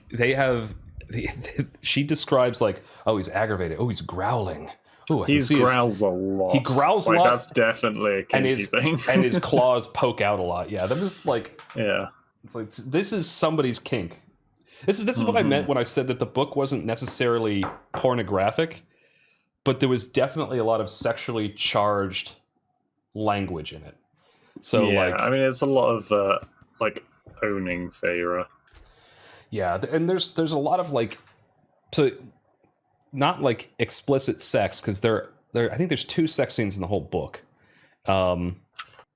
she describes like, oh, he's aggravated, oh, he's growling. Ooh, he growls a lot. He growls a lot. That's definitely a kinky thing. And his claws poke out a lot. Yeah, that was like, it's like this is somebody's kink. This is what I meant when I said that the book wasn't necessarily pornographic, but there was definitely a lot of sexually charged language in it. So I mean, it's a lot of like owning Feyre. Yeah, and there's a lot of like, so not like explicit sex, because there I think there's 2 sex scenes in the whole book.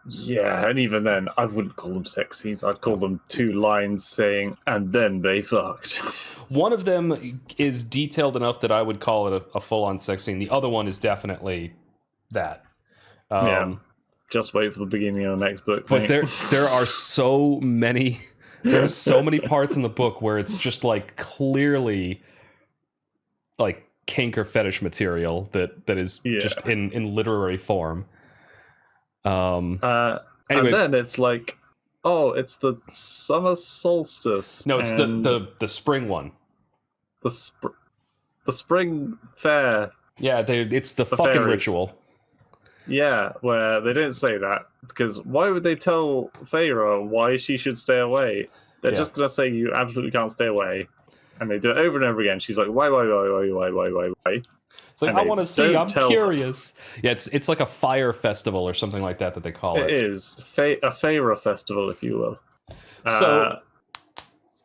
Yeah, and even then, I wouldn't call them sex scenes. I'd call them 2 lines saying, "and then they fucked." One of them is detailed enough that I would call it a full-on sex scene. The other one is definitely that. Yeah. Just wait for the beginning of the next book. But there are so many. There's so many parts in the book where it's just like clearly like kink or fetish material that is just in literary form. Anyway, and then it's like, oh, it's the summer solstice. No, it's the spring one. The spring fair. Yeah, it's the fucking fairies. Ritual. Yeah, where they didn't say that, because why would they tell Feyre why she should stay away? They're just gonna say you absolutely can't stay away, and they do it over and over again. She's like, why? It's like, I want to see. I'm curious. Yeah, it's like a fire festival or something like that they call it. It is a Feyre festival, if you will. So,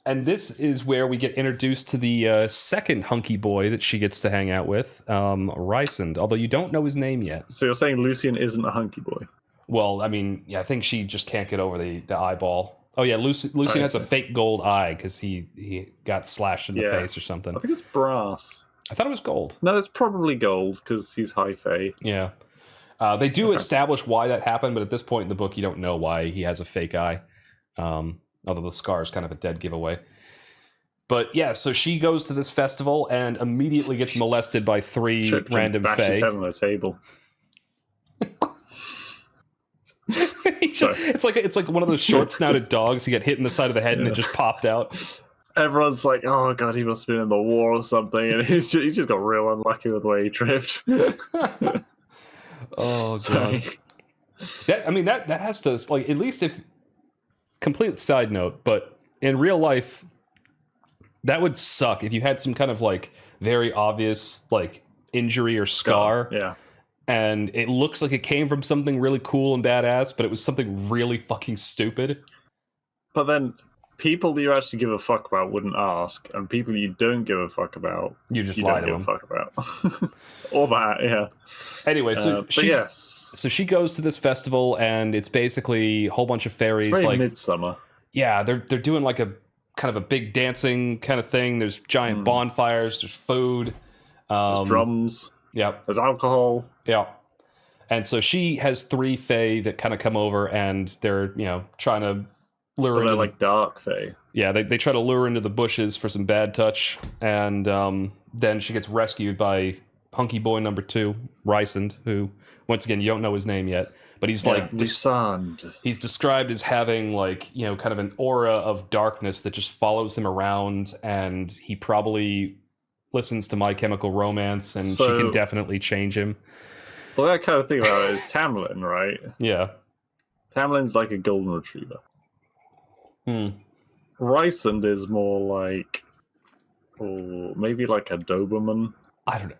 and this is where we get introduced to the second hunky boy that she gets to hang out with, Rysand, although you don't know his name yet. So you're saying Lucian isn't a hunky boy? Well, I mean, yeah, I think she just can't get over the eyeball. Oh yeah, Lucian has a fake gold eye because he got slashed in the face or something. I think it's brass. I thought it was gold. No, it's probably gold because he's high fae. Yeah. They do establish why that happened, but at this point in the book, you don't know why he has a fake eye. Although the scar is kind of a dead giveaway. But yeah, so she goes to this festival and immediately gets molested by 3 random fae. Bashes head on the table. It's like one of those short-snouted dogs. You get hit in the side of the head and it just popped out. Everyone's like, "Oh god, he must have been in the war or something," and he just got real unlucky with the way he tripped. Oh god. That has to, like, at least if, complete side note, but in real life, that would suck if you had some kind of like very obvious like injury or scar. Yeah. And it looks like it came from something really cool and badass, but it was something really fucking stupid. But then people that you actually give a fuck about wouldn't ask, and people you don't give a fuck about, you lie to them. Give a fuck about. All that, yeah. Anyway, so she goes to this festival, and it's basically a whole bunch of fairies. It's very like midsummer. Yeah, they're doing like a kind of a big dancing kind of thing. There's giant bonfires. There's food. There's drums. Yeah. There's alcohol. Yeah. And so she has 3 fae that kind of come over, and they're, trying to lure her. They're like dark fae. Yeah, they try to lure into the bushes for some bad touch, and then she gets rescued by hunky boy number 2, Rysand, who, once again, you don't know his name yet, but he's he's described as having like, kind of an aura of darkness that just follows him around, and he probably listens to My Chemical Romance, and she can definitely change him. The way I kind of think about it is Tamlin, right? Yeah. Tamlin's like a golden retriever. Rysand is more like, maybe like a Doberman. I don't know.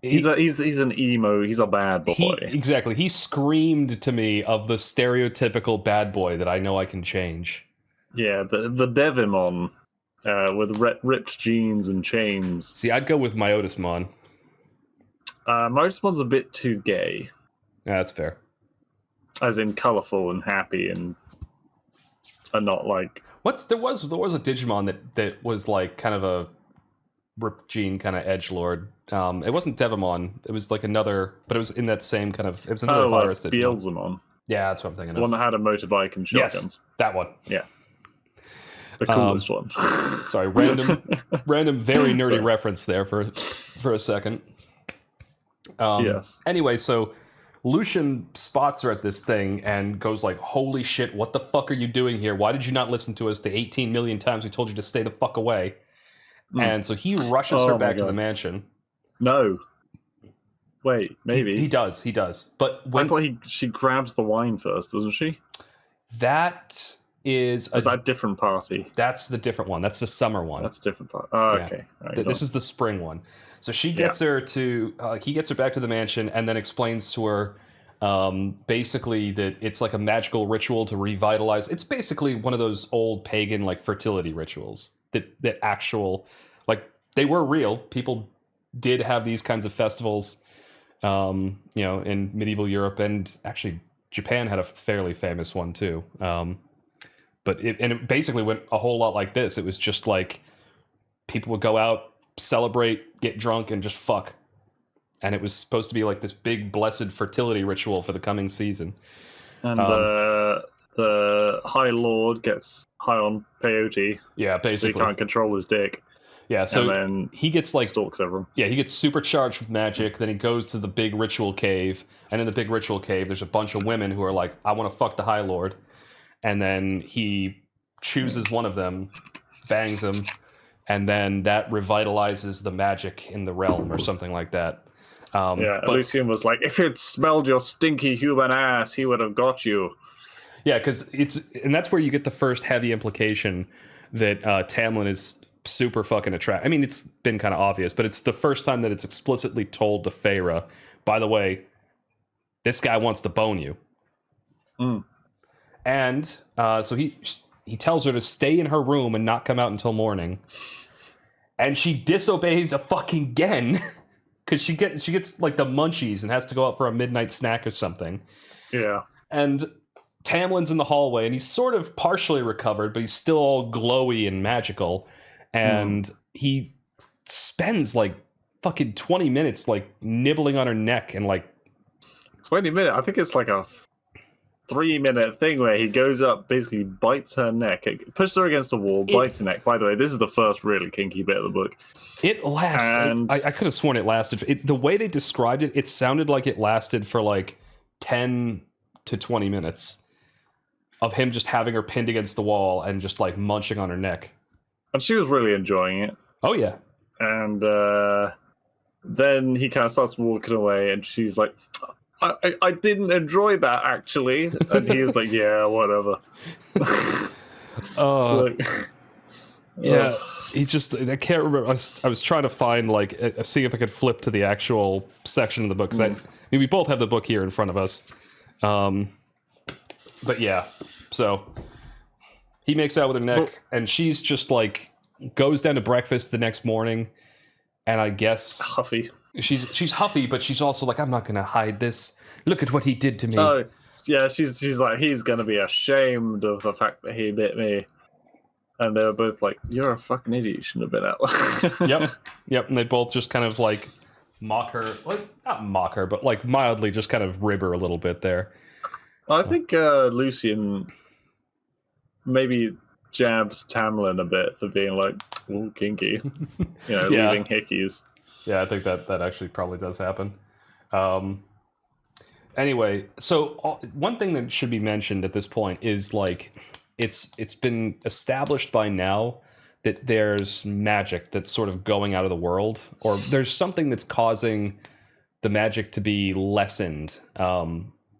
He's an emo. He's a bad boy. Exactly. He screamed to me of the stereotypical bad boy that I know I can change. Yeah, the Devimon with ripped jeans and chains. See, I'd go with Myotismon. Myotismon's a bit too gay. Yeah, that's fair. As in colourful and happy and not like... There was a Digimon that was like kind of a ripped jean kind of edgelord. It wasn't Devimon. It was like another, but it was in that same kind of... It was another virus. Like Beelzemon. Yeah, that's what I'm thinking of. The one that had a motorbike and shotguns. Yes, that one. Yeah. The coolest one. Sorry, random, very nerdy reference there for a second. Yes. Anyway, so Lucian spots her at this thing and goes like, "Holy shit, what the fuck are you doing here? Why did you not listen to us the 18 million times we told you to stay the fuck away?" And so he rushes her back to the mansion. No. Wait, maybe. He does. But I thought she grabs the wine first, doesn't she? That is that a different party? That's the different one. That's the summer one. That's a different party. Oh, okay. Right, this is the spring one. So she gets her to, he gets her back to the mansion and then explains to her basically that it's like a magical ritual to revitalize. It's basically one of those old pagan like fertility rituals that actual, like, they were real. People did have these kinds of festivals, in medieval Europe, and actually Japan had a fairly famous one too. But it basically went a whole lot like this. It was just like people would go out, celebrate, get drunk, and just fuck. And it was supposed to be like this big blessed fertility ritual for the coming season. And the High Lord gets high on peyote. Yeah, basically. So he can't control his dick. Yeah, so then he gets like stalks everyone. Yeah, he gets supercharged with magic. Then he goes to the big ritual cave, and in the big ritual cave, there's a bunch of women who are like, "I want to fuck the High Lord," and then he chooses one of them, bangs him, and then that revitalizes the magic in the realm or something like that. But Lucian was like, "If he'd smelled your stinky human ass, he would have got you." Yeah, because and that's where you get the first heavy implication that Tamlin is super fucking attractive. I mean, it's been kind of obvious, but it's the first time that it's explicitly told to Feyre, by the way, this guy wants to bone you. And so he tells her to stay in her room and not come out until morning. And she disobeys again because she gets like the munchies and has to go out for a midnight snack or something. Yeah. And Tamlin's in the hallway, and he's sort of partially recovered, but he's still all glowy and magical. And he spends like fucking 20 minutes like nibbling on her neck and like 20 minutes. I think it's like a 3-minute thing where he goes up, basically bites her neck, pushes her against the wall, bites her neck. By the way, this is the first really kinky bit of the book. It lasts. I could have sworn it lasted. The way they described it, it sounded like it lasted for like 10 to 20 minutes of him just having her pinned against the wall and just like munching on her neck. And she was really enjoying it. Oh, yeah. And then he kind of starts walking away, and she's like, I didn't enjoy that, actually. And he was like, yeah, whatever. Yeah, he just, I can't remember. I was trying to find, like, see if I could flip to the actual section of the book. Because we both have the book here in front of us. But yeah, so he makes out with her neck, and she's just like goes down to breakfast the next morning, and I guess huffy. She's huffy, but she's also like, I'm not gonna hide this. Look at what he did to me. Oh, yeah, she's like, he's gonna be ashamed of the fact that he bit me. And they were both like, you're a fucking idiot, you shouldn't have been out. Yep, and they both just kind of like mock her, like not mock her, but like mildly just kind of rib her a little bit there. I think Lucian maybe jabs Tamlin a bit for being like, ooh, kinky. Leaving hickeys. Yeah, I think that actually probably does happen. Anyway, so one thing that should be mentioned at this point is like it's been established by now that there's magic that's sort of going out of the world, or there's something that's causing the magic to be lessened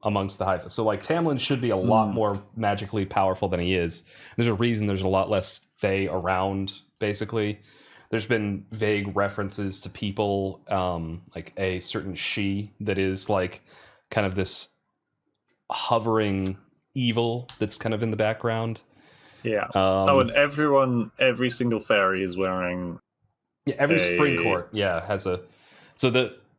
amongst the High. So like Tamlin should be a lot more magically powerful than he is. There's a reason there's a lot less Fae around, basically. There's been vague references to people, like a certain she that is like kind of this hovering evil that's kind of in the background. Yeah. And every single fairy is wearing. Yeah, every spring court, has a. So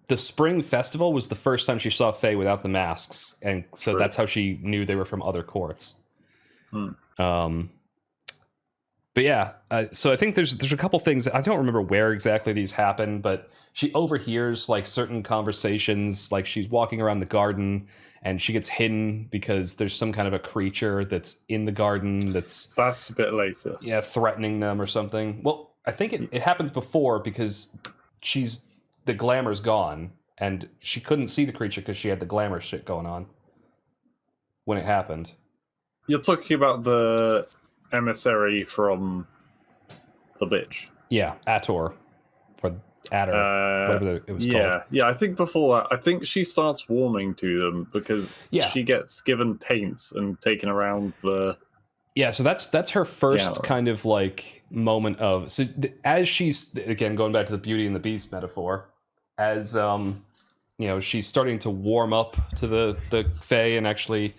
the spring festival was the first time she saw Fae without the masks, and so that's how she knew they were from other courts. But yeah, so I think there's a couple things. I don't remember where exactly these happen, but she overhears like certain conversations. Like she's walking around the garden and she gets hidden because there's some kind of a creature that's in the garden that's a bit later. Yeah, threatening them or something. Well, I think it happens before because the glamour's gone and she couldn't see the creature because she had the glamour shit going on when it happened. You're talking about the emissary from the bitch. Yeah, Ator. Or Adder, whatever it was called. Yeah, I think before that, I think she starts warming to them because she gets given paints and taken around the... Yeah, so that's her first kind of like moment of... So as she's, again, going back to the Beauty and the Beast metaphor, as, she's starting to warm up to the Fae and actually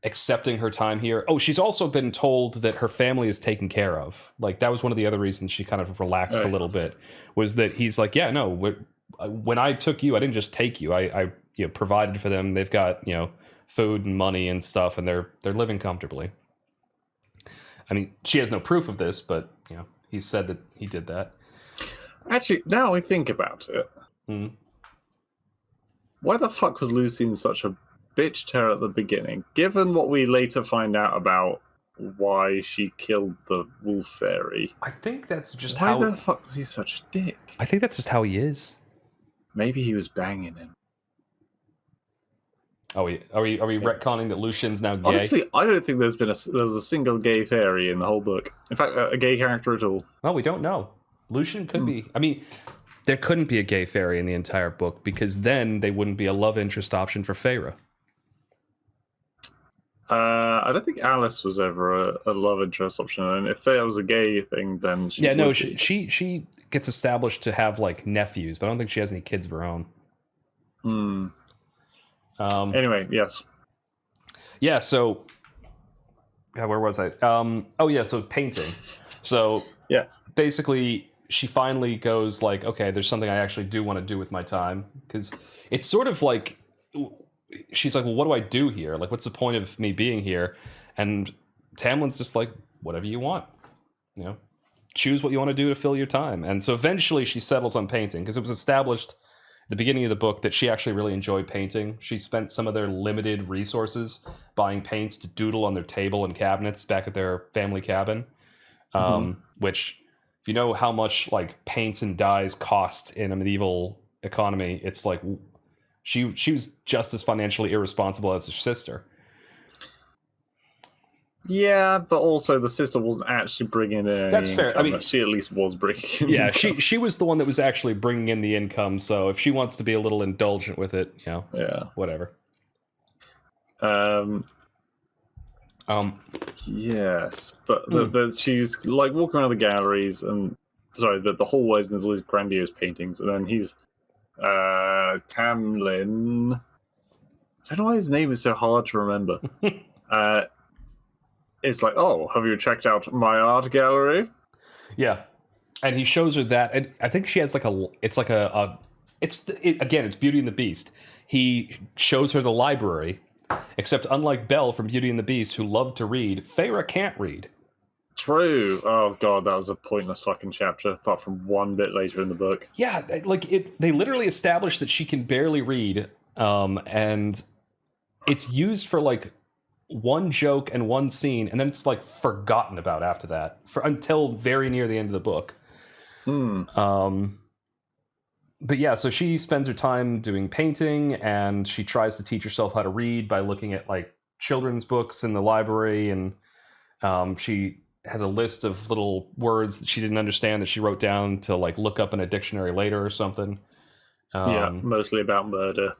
accepting her time here. Oh, she's also been told that her family is taken care of. Like, that was one of the other reasons she kind of relaxed a little bit, was that he's like, yeah, no, when I took you, I didn't just take you. I provided for them. They've got, food and money and stuff, and they're living comfortably. I mean, she has no proof of this, but he said that he did that. Actually, now I think about it, why the fuck was Lucien such a bitch to her at the beginning? Given what we later find out about why she killed the wolf fairy, I think that's just why the fuck was he such a dick? I think that's just how he is. Maybe he was banging him. Are we retconning that Lucien's now gay? Honestly, I don't think there was a single gay fairy in the whole book. In fact, a gay character at all. Well, we don't know. Lucien could be. I mean, there couldn't be a gay fairy in the entire book, because then they wouldn't be a love interest option for Feyre. I don't think Alice was ever a love interest option, and if there was a gay thing, then she gets established to have like nephews, but I don't think she has any kids of her own. Anyway, yes. Yeah, so where was I? So painting. So yeah, basically she finally goes like, okay, there's something I actually do want to do with my time, because it's sort of like she's like, well, what do I do here? Like, what's the point of me being here? And Tamlin's just like, whatever you want, choose what you want to do to fill your time. And so eventually she settles on painting, because it was established at the beginning of the book that she actually really enjoyed painting. She spent some of their limited resources buying paints to doodle on their table and cabinets back at their family cabin, which, if you know how much like paints and dyes cost in a medieval economy, it's like she was just as financially irresponsible as her sister. Yeah, but also the sister wasn't actually bringing in any That's fair. income. I mean, she at least was bringing in yeah, income. she was the one that was actually bringing in the income, so if she wants to be a little indulgent with it, whatever. Yes, but she's like walking around the galleries and the hallways, and there's all these grandiose paintings, and then he's Tamlin. I don't know why his name is so hard to remember. It's like, oh, have you checked out my art gallery? Yeah, and he shows her that, and I think she has like it's Beauty and the Beast. He shows her the library, except unlike Belle from Beauty and the Beast, who loved to read, Feyre can't read. True. Oh god, that was a pointless fucking chapter, apart from one bit later in the book. Yeah, like they literally established that she can barely read, and it's used for like one joke and one scene, and then it's like forgotten about after that until very near the end of the book. But yeah, so she spends her time doing painting, and she tries to teach herself how to read by looking at like children's books in the library, and she has a list of little words that she didn't understand that she wrote down to like look up in a dictionary later or something. Yeah, mostly about murder.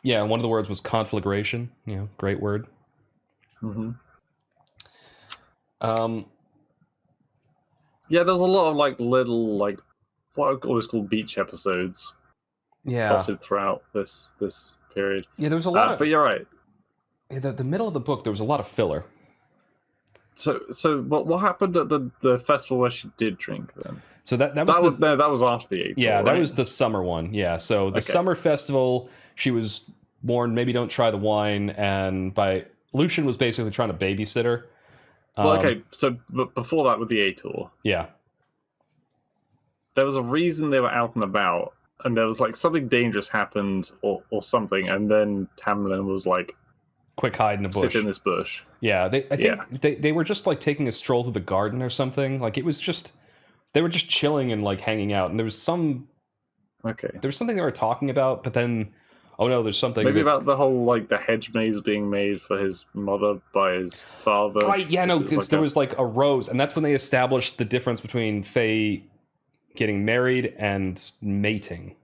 Yeah, and one of the words was conflagration. Great word. Yeah, there's a lot of like little like what I always call beach episodes. Dotted throughout this period. Yeah, there was a lot. But you're right. The middle of the book, there was a lot of filler. So what happened at the festival where she did drink then? So that was after the April. Yeah, right? that was the summer one. Yeah, so the summer festival, she was warned maybe don't try the wine, and Lucien was basically trying to babysit her. But before that with the A tour. Yeah. There was a reason they were out and about, and there was like something dangerous happened or something, and then Tamlin was like, quick hide in a bush. Sit in this bush. Yeah, I think they were just like taking a stroll through the garden or something. Like it was just, they were just chilling and like hanging out, and there was something they were talking about, but then oh no, there's something maybe about the whole like the hedge maze being made for his mother by his father. Right? Yeah, no, because there was like a rose, and that's when they established the difference between Faye getting married and mating.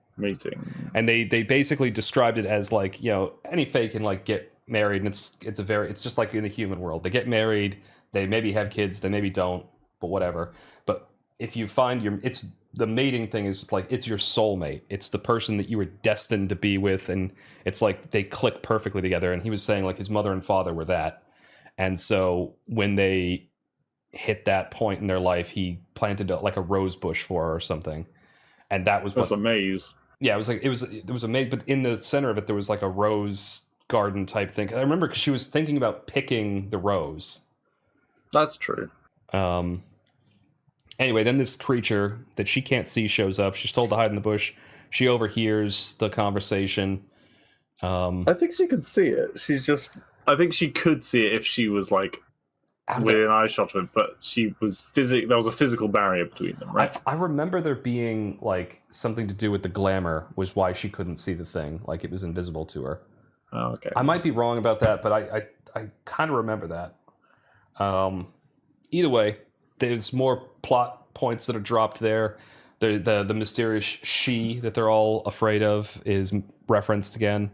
And they basically described it as like, any Fae can like get married, and it's just like in the human world. They get married, they maybe have kids, they maybe don't, but whatever. But if you find it's the mating thing is just like it's your soulmate. It's the person that you were destined to be with, and it's like they click perfectly together. And he was saying like his mother and father were that, and so when they hit that point in their life, he planted like a rose bush for her or something, and that was a maze. Yeah, it was a maze, but in the center of it there was like a rose garden type thing. I remember because she was thinking about picking the rose. That's true. Anyway, then this creature that she can't see shows up. She's told to hide in the bush. She overhears the conversation. I think she could see it. I think she could see it if she was like within an eye shot of it, but she was there was a physical barrier between them, right? I remember there being like something to do with the glamour was why she couldn't see the thing. Like it was invisible to her. Oh, okay. I might be wrong about that, but I kind of remember that. Either way, there's more plot points that are dropped there. The mysterious she that they're all afraid of is referenced again.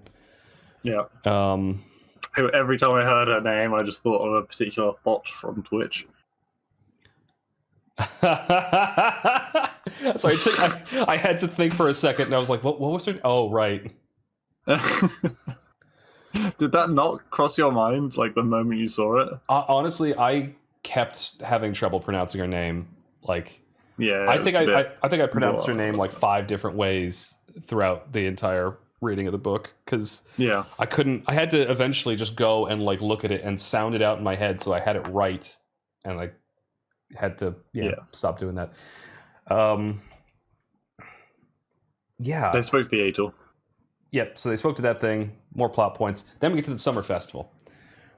Yeah. Every time I heard her name, I just thought of a particular bot from Twitch. Sorry, I had to think for a second, and I was like, "What was her?" Oh, right. Did that not cross your mind, like the moment you saw it? Honestly, I kept having trouble pronouncing her name. Like, yeah, I think I pronounced her name like 5 different ways throughout the entire reading of the book because I had to eventually just go and like look at it and sound it out in my head so I had it right, and I had to stop doing that. They spoke to the Atel. Yep, so they spoke to that thing. More plot points. Then we get to the summer festival.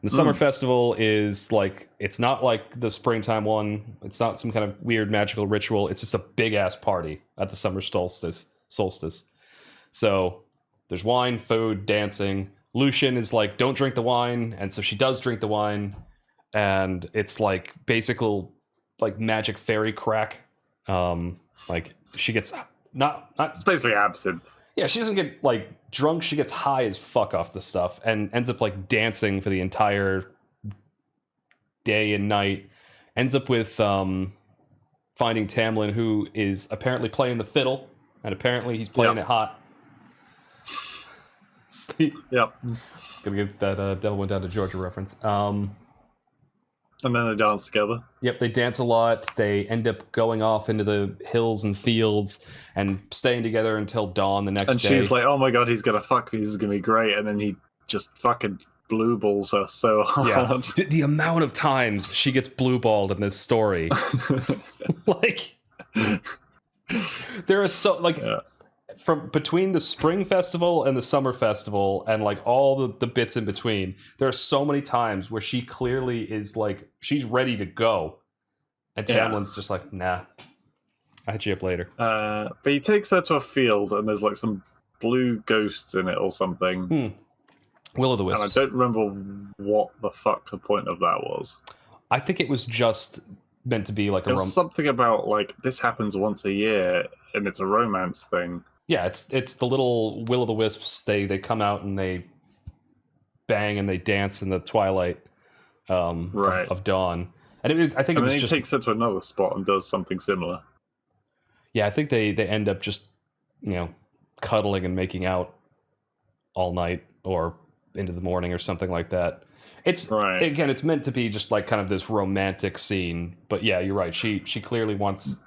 The summer festival is like, it's not like the springtime one. It's not some kind of weird magical ritual. It's just a big ass party at the summer solstice. So there's wine, food, dancing. Lucian is like, don't drink the wine. And so she does drink the wine. And it's like basic like magic fairy crack. Like she gets not it's basically absinthe. Yeah, she doesn't get like drunk. She gets high as fuck off the stuff and ends up like dancing for the entire day and night. Ends up with finding Tamlin, who is apparently playing the fiddle, and apparently he's playing it hot. Yep. Gonna get that Devil Went Down to Georgia reference. And then they dance together. Yep, they dance a lot. They end up going off into the hills and fields and staying together until dawn the next day. And she's like, oh my god, he's gonna fuck me, this is gonna be great. And then he just fucking blue balls her so hard. Yeah. The amount of times she gets blue balled in this story. Like, there is so, like... Yeah. From between the spring festival and the summer festival and like all the bits in between, there are so many times where she clearly is like, she's ready to go, and Tamlin's just like, nah, I'll hit you up later. But he takes her to a field and there's like some blue ghosts in it or something. Will-o'-the-wisps. And I don't remember what the fuck the point of that was. I think it was just meant to be like something about like this happens once a year and it's a romance thing. Yeah, it's the little will-o'-the-wisps. They come out and they bang and they dance in the twilight of dawn. And it was, I think, he takes her to another spot and does something similar. Yeah, I think they end up just, cuddling and making out all night or into the morning or something like that. It's again, it's meant to be just like kind of this romantic scene. But yeah, you're right. She clearly wants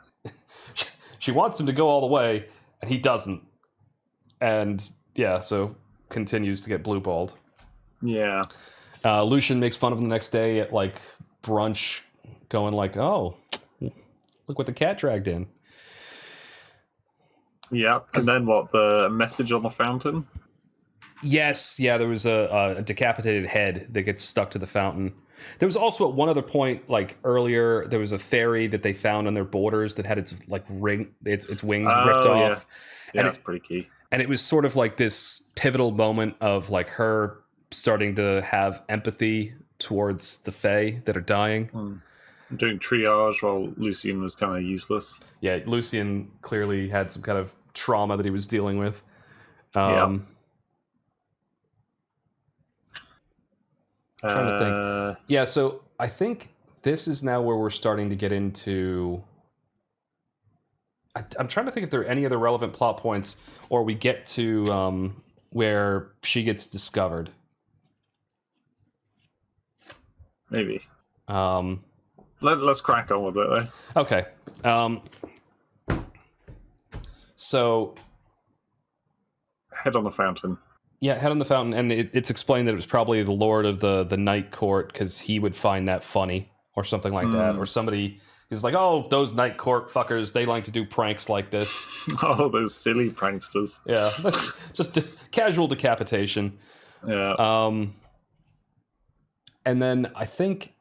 she wants him to go all the way. And he doesn't. And, so continues to get blue-balled. Yeah. Lucian makes fun of him the next day at, like, brunch, going like, oh, look what the cat dragged in. Yeah, and then what, the message on the fountain? Yes, there was a decapitated head that gets stuck to the fountain. There was also at one other point, like earlier, there was a fairy that they found on their borders that had its like its wings ripped off. Yeah, that's pretty key. And it was sort of like this pivotal moment of like her starting to have empathy towards the Fae that are dying. Doing triage while Lucian was kind of useless. Yeah, Lucian clearly had some kind of trauma that he was dealing with. Trying to think. Yeah, so I think this is now where we're starting to get into... I'm trying to think if there are any other relevant plot points, or we get to where she gets discovered. Maybe. Let's crack on with it, though. Okay. So... Head on the fountain. Yeah, head on the fountain, and it's explained that it was probably the Lord of the Night Court, because he would find that funny, or something like that. Or somebody is like, oh, those Night Court fuckers, they like to do pranks like this. Oh, those silly pranksters. Yeah, just casual decapitation. Yeah. And then I think...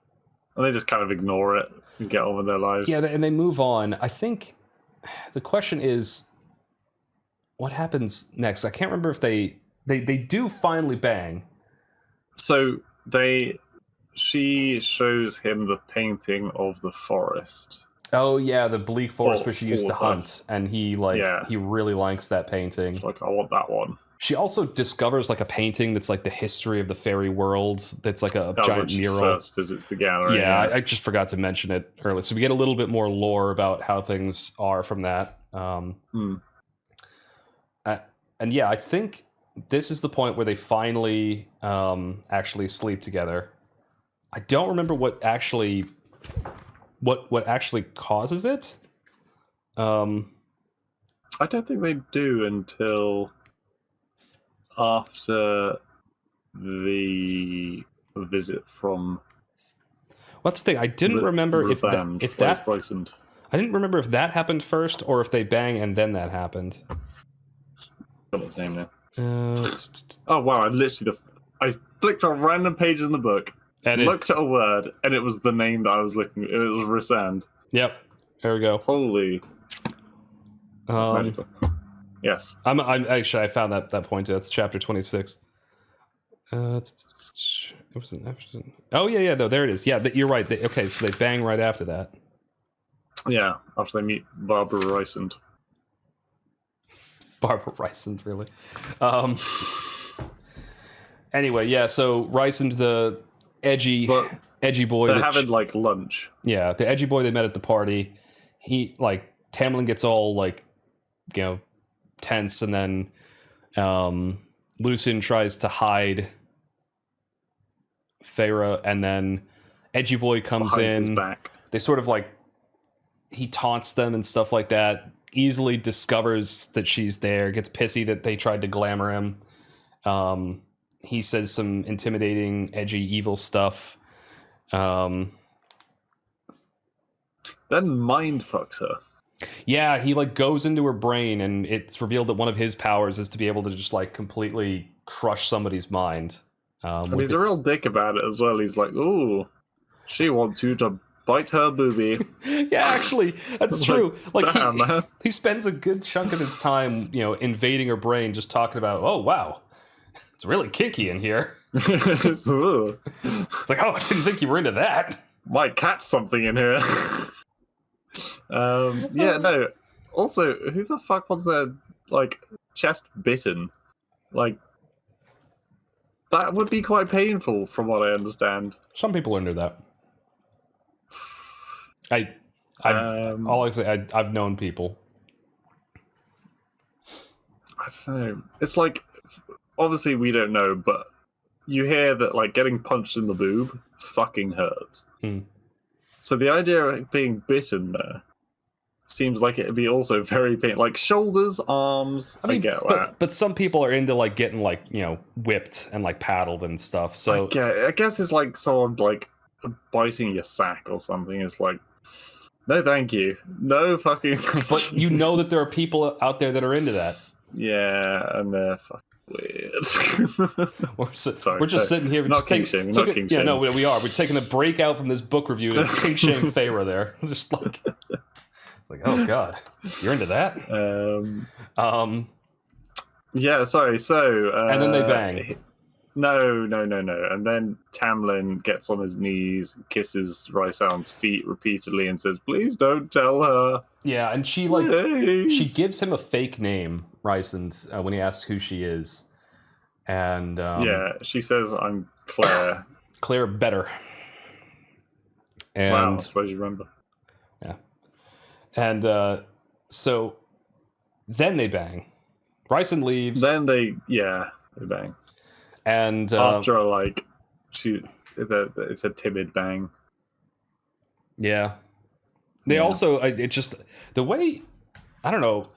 And they just kind of ignore it and get on with their lives. Yeah, and they move on. I think the question is, what happens next? I can't remember if they do finally bang. So she shows him the painting of the forest. Oh yeah, the bleak forest where she used to hunt, and he really likes that painting. It's like, I want that one. She also discovers like a painting that's like the history of the fairy world. That's like a giant mural. First visits the gallery. Yeah, I just forgot to mention it earlier. So we get a little bit more lore about how things are from that. And yeah, I think this is the point where they finally actually sleep together. I don't remember what actually causes it. I don't think they do until after the visit from... What's the thing? I didn't remember if that Rysand. I didn't remember if that happened first or if they bang and then that happened. What's his name now? Oh wow! I flicked on random pages in the book and looked at a word, and it was the name that I was looking at. It was Rysand. Yep. There we go. Holy. That's magical. Yes. I found that point. That's chapter 26. It was an... Oh yeah, no, there it is. Yeah, you're right. Okay, so they bang right after that. Yeah, after they meet Barbara Rysand. Barbara Rysand, really. Anyway, yeah. So Rysand, the edgy boy, they're having like lunch. Yeah, the edgy boy they met at the party. He Tamlin gets all tense, and then Lucien tries to hide Feyre, and then edgy boy comes behind his in. Back. They sort of he taunts them and stuff like that. Easily discovers that she's there, gets pissy that they tried to glamour him. He says some intimidating, edgy, evil stuff. Then mind fucks her. Yeah, he goes into her brain, and it's revealed that one of his powers is to be able to just completely crush somebody's mind. And he's a real dick about it as well. He's like, "Ooh, she wants you to bite her boobie." Yeah, actually, that's true. He spends a good chunk of his time, invading her brain, just talking about, "Oh wow, it's really kinky in here." It's like, oh, I didn't think you were into that. Might catch something in here. Yeah, no. Also, who the fuck wants their chest bitten? That would be quite painful, from what I understand. Some people are into that. I've known people. I don't know. It's obviously we don't know, but you hear that getting punched in the boob fucking hurts. So the idea of being bitten there seems like it'd be also very painful. Shoulders, arms, I get that. But some people are into getting whipped and paddled and stuff. So I guess it's someone biting your sack or something. It's no thank you. No fucking... But you know that there are people out there that are into that. Yeah, and they're fucking weird. We're just sitting here. Not king shaming. Yeah, no, we are. We're taking a break out from this book review to king shame Feyre there. Just it's oh god, you're into that? Yeah, sorry. So and then they bang. No. And then Tamlin gets on his knees, kisses Rysand's feet repeatedly, and says, "Please don't tell her." Yeah, and she she gives him a fake name, Rysand, when he asks who she is, and yeah, she says, "I'm Claire." Claire Better. And wow, I suppose you remember. Yeah, and So then they bang. Bryson leaves. Then they bang. And after it's a timid bang. Yeah. They also, it just, the way, I don't know,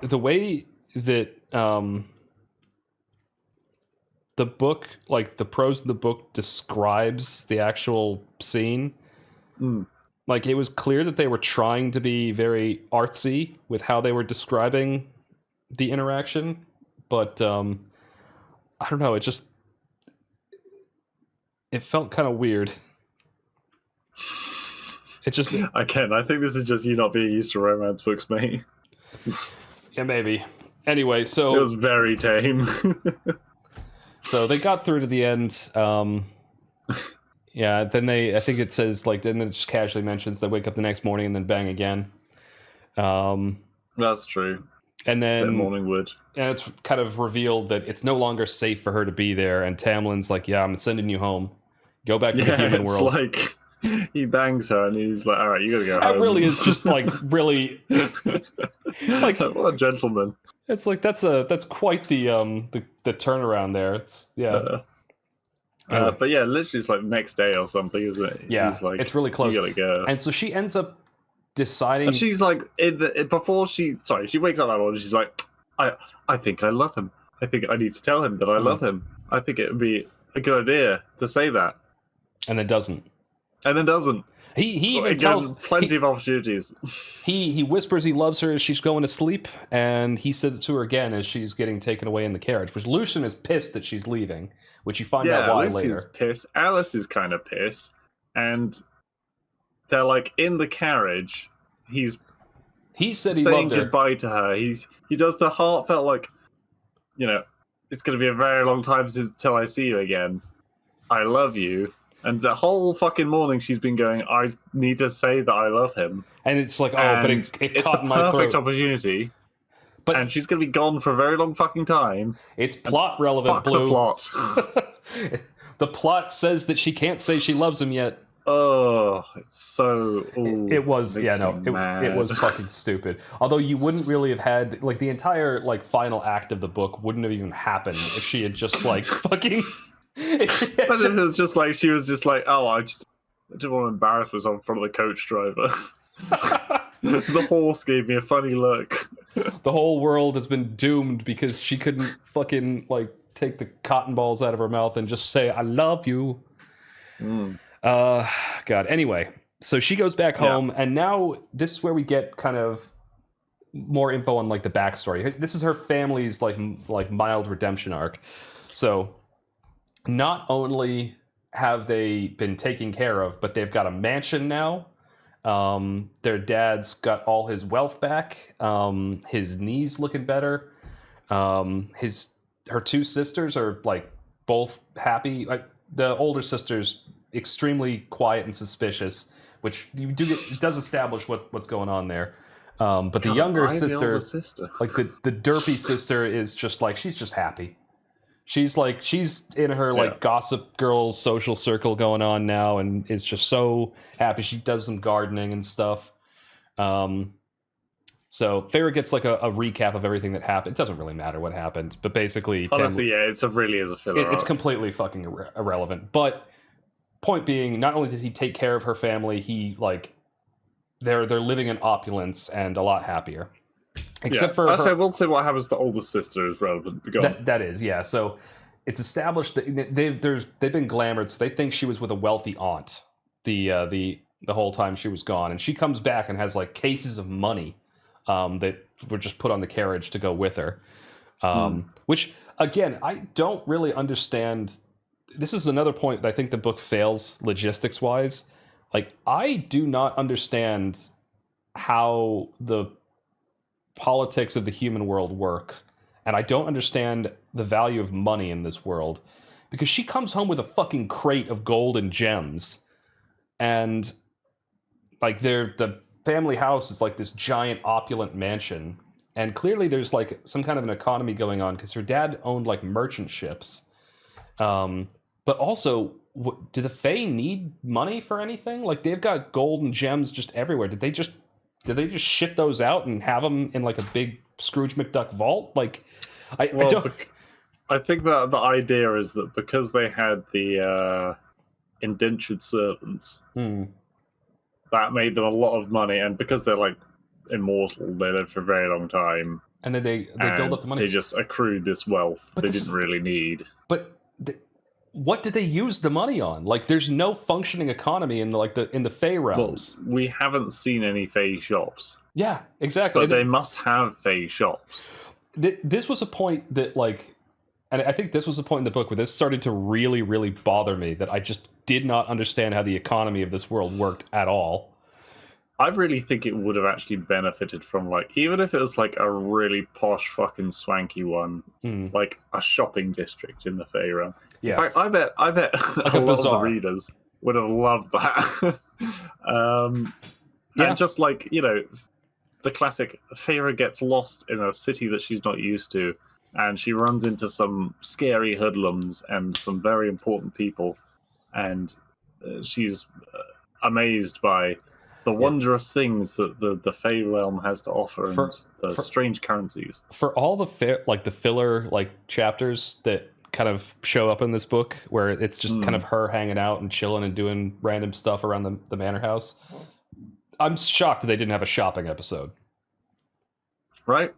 the way that the book, like the prose in the book describes the actual scene, like it was clear that they were trying to be very artsy with how they were describing the interaction, but I don't know, it felt kind of weird. It just... I think this is just you not being used to romance books, mate. Yeah, maybe. Anyway, so... It was very tame. So they got through to the end. Yeah, then I think it says, like, then it just casually mentions they wake up the next morning and then bang again. That's true. And then... morning wood. And it's kind of revealed that it's no longer safe for her to be there, and Tamlin's like, yeah, I'm sending you home. Go back to the human world. It's like... He bangs her and he's like, all right, you gotta go home. That really is just like really like what a gentleman. It's like that's quite the turnaround there. It's anyway. But yeah, literally it's like next day or something, isn't it? Yeah, he's like, it's really close. You gotta go. And so she ends up deciding, and she's like before she wakes up that morning, she's like, I think I love him. I think I need to tell him that I love him. I think it would be a good idea to say that. And then doesn't. He even tells plenty of opportunities. He whispers he loves her as she's going to sleep, and he says it to her again as she's getting taken away in the carriage. Which Lucian is pissed that she's leaving, which you find out why later. Lucian's pissed. Alice is kind of pissed, and they're like in the carriage. He said he saying loved her. Goodbye to her. He does the heartfelt, like, it's going to be a very long time until I see you again. I love you. And the whole fucking morning she's been going, I need to say that I love him. And it's like, but it caught in my throat. It's the perfect opportunity. And she's going to be gone for a very long fucking time. It's plot relevant, fuck Blue. The plot. The plot says that she can't say she loves him yet. Oh, it's so... It was fucking stupid. Although you wouldn't really have had, like, the entire, like, final act of the book wouldn't have even happened if she had just, like, fucking... But it was just like she was just like, I didn't want to embarrass myself in front of the coach driver. The horse gave me a funny look. The whole world has been doomed because she couldn't fucking like take the cotton balls out of her mouth and just say I love you. God. Anyway, so she goes back home, and now this is where we get kind of more info on like the backstory. This is her family's like mild redemption arc. So not only have they been taken care of, but they've got a mansion now. Their dad's got all his wealth back. His knees looking better. Her two sisters are like both happy. Like the older sister's extremely quiet and suspicious, which it does establish what's going on there. But the younger sister, like the derpy sister, is just like she's just happy. She's in her like gossip girl social circle going on now, and is just so happy. She does some gardening and stuff. So Feyre gets like a recap of everything that happened. It doesn't really matter what happened, but basically, honestly, it's really is a filler. It's completely fucking irrelevant. But point being, not only did he take care of her family, he like they're living in opulence and a lot happier. Except for actually, I will say what happens to the older sister is relevant. That is, yeah. So it's established that they've been glamored, so they think she was with a wealthy aunt the whole time she was gone, and she comes back and has like cases of money that were just put on the carriage to go with her. Which again, I don't really understand. This is another point that I think the book fails logistics wise. Like, I do not understand how the politics of the human world works, and I don't understand the value of money in this world, because she comes home with a fucking crate of gold and gems, and like the family house is like this giant opulent mansion, and clearly there's like some kind of an economy going on because her dad owned like merchant ships. But also, do the Fae need money for anything? Like, they've got gold and gems just everywhere. Did they just did they just shit those out and have them in like a big Scrooge McDuck vault? Like, I Well, don't. I think that the idea is that because they had the indentured servants, that made them a lot of money, and because they're like immortal, they live for a very long time. And then they build up the money. They just accrued this wealth they didn't really need. But what did they use the money on? Like, there's no functioning economy in the Fey realms. Well, we haven't seen any Fey shops. Yeah, exactly. But they must have Fey shops. This was a point that, like, and I think this was a point in the book where this started to really, really bother me, that I just did not understand how the economy of this world worked at all. I really think it would have actually benefited from, like, even if it was like a really posh fucking swanky one, like a shopping district in the Fey realm. Yeah. In fact, I bet like a lot of the readers would have loved that. And just like, you know, the classic Feyre gets lost in a city that she's not used to, and she runs into some scary hoodlums and some very important people, and she's amazed by the wondrous things that the Fey realm has to offer, and the strange currencies. For all the filler chapters that kind of show up in this book, where it's just kind of her hanging out and chilling and doing random stuff around the manor house, I'm shocked that they didn't have a shopping episode. Right?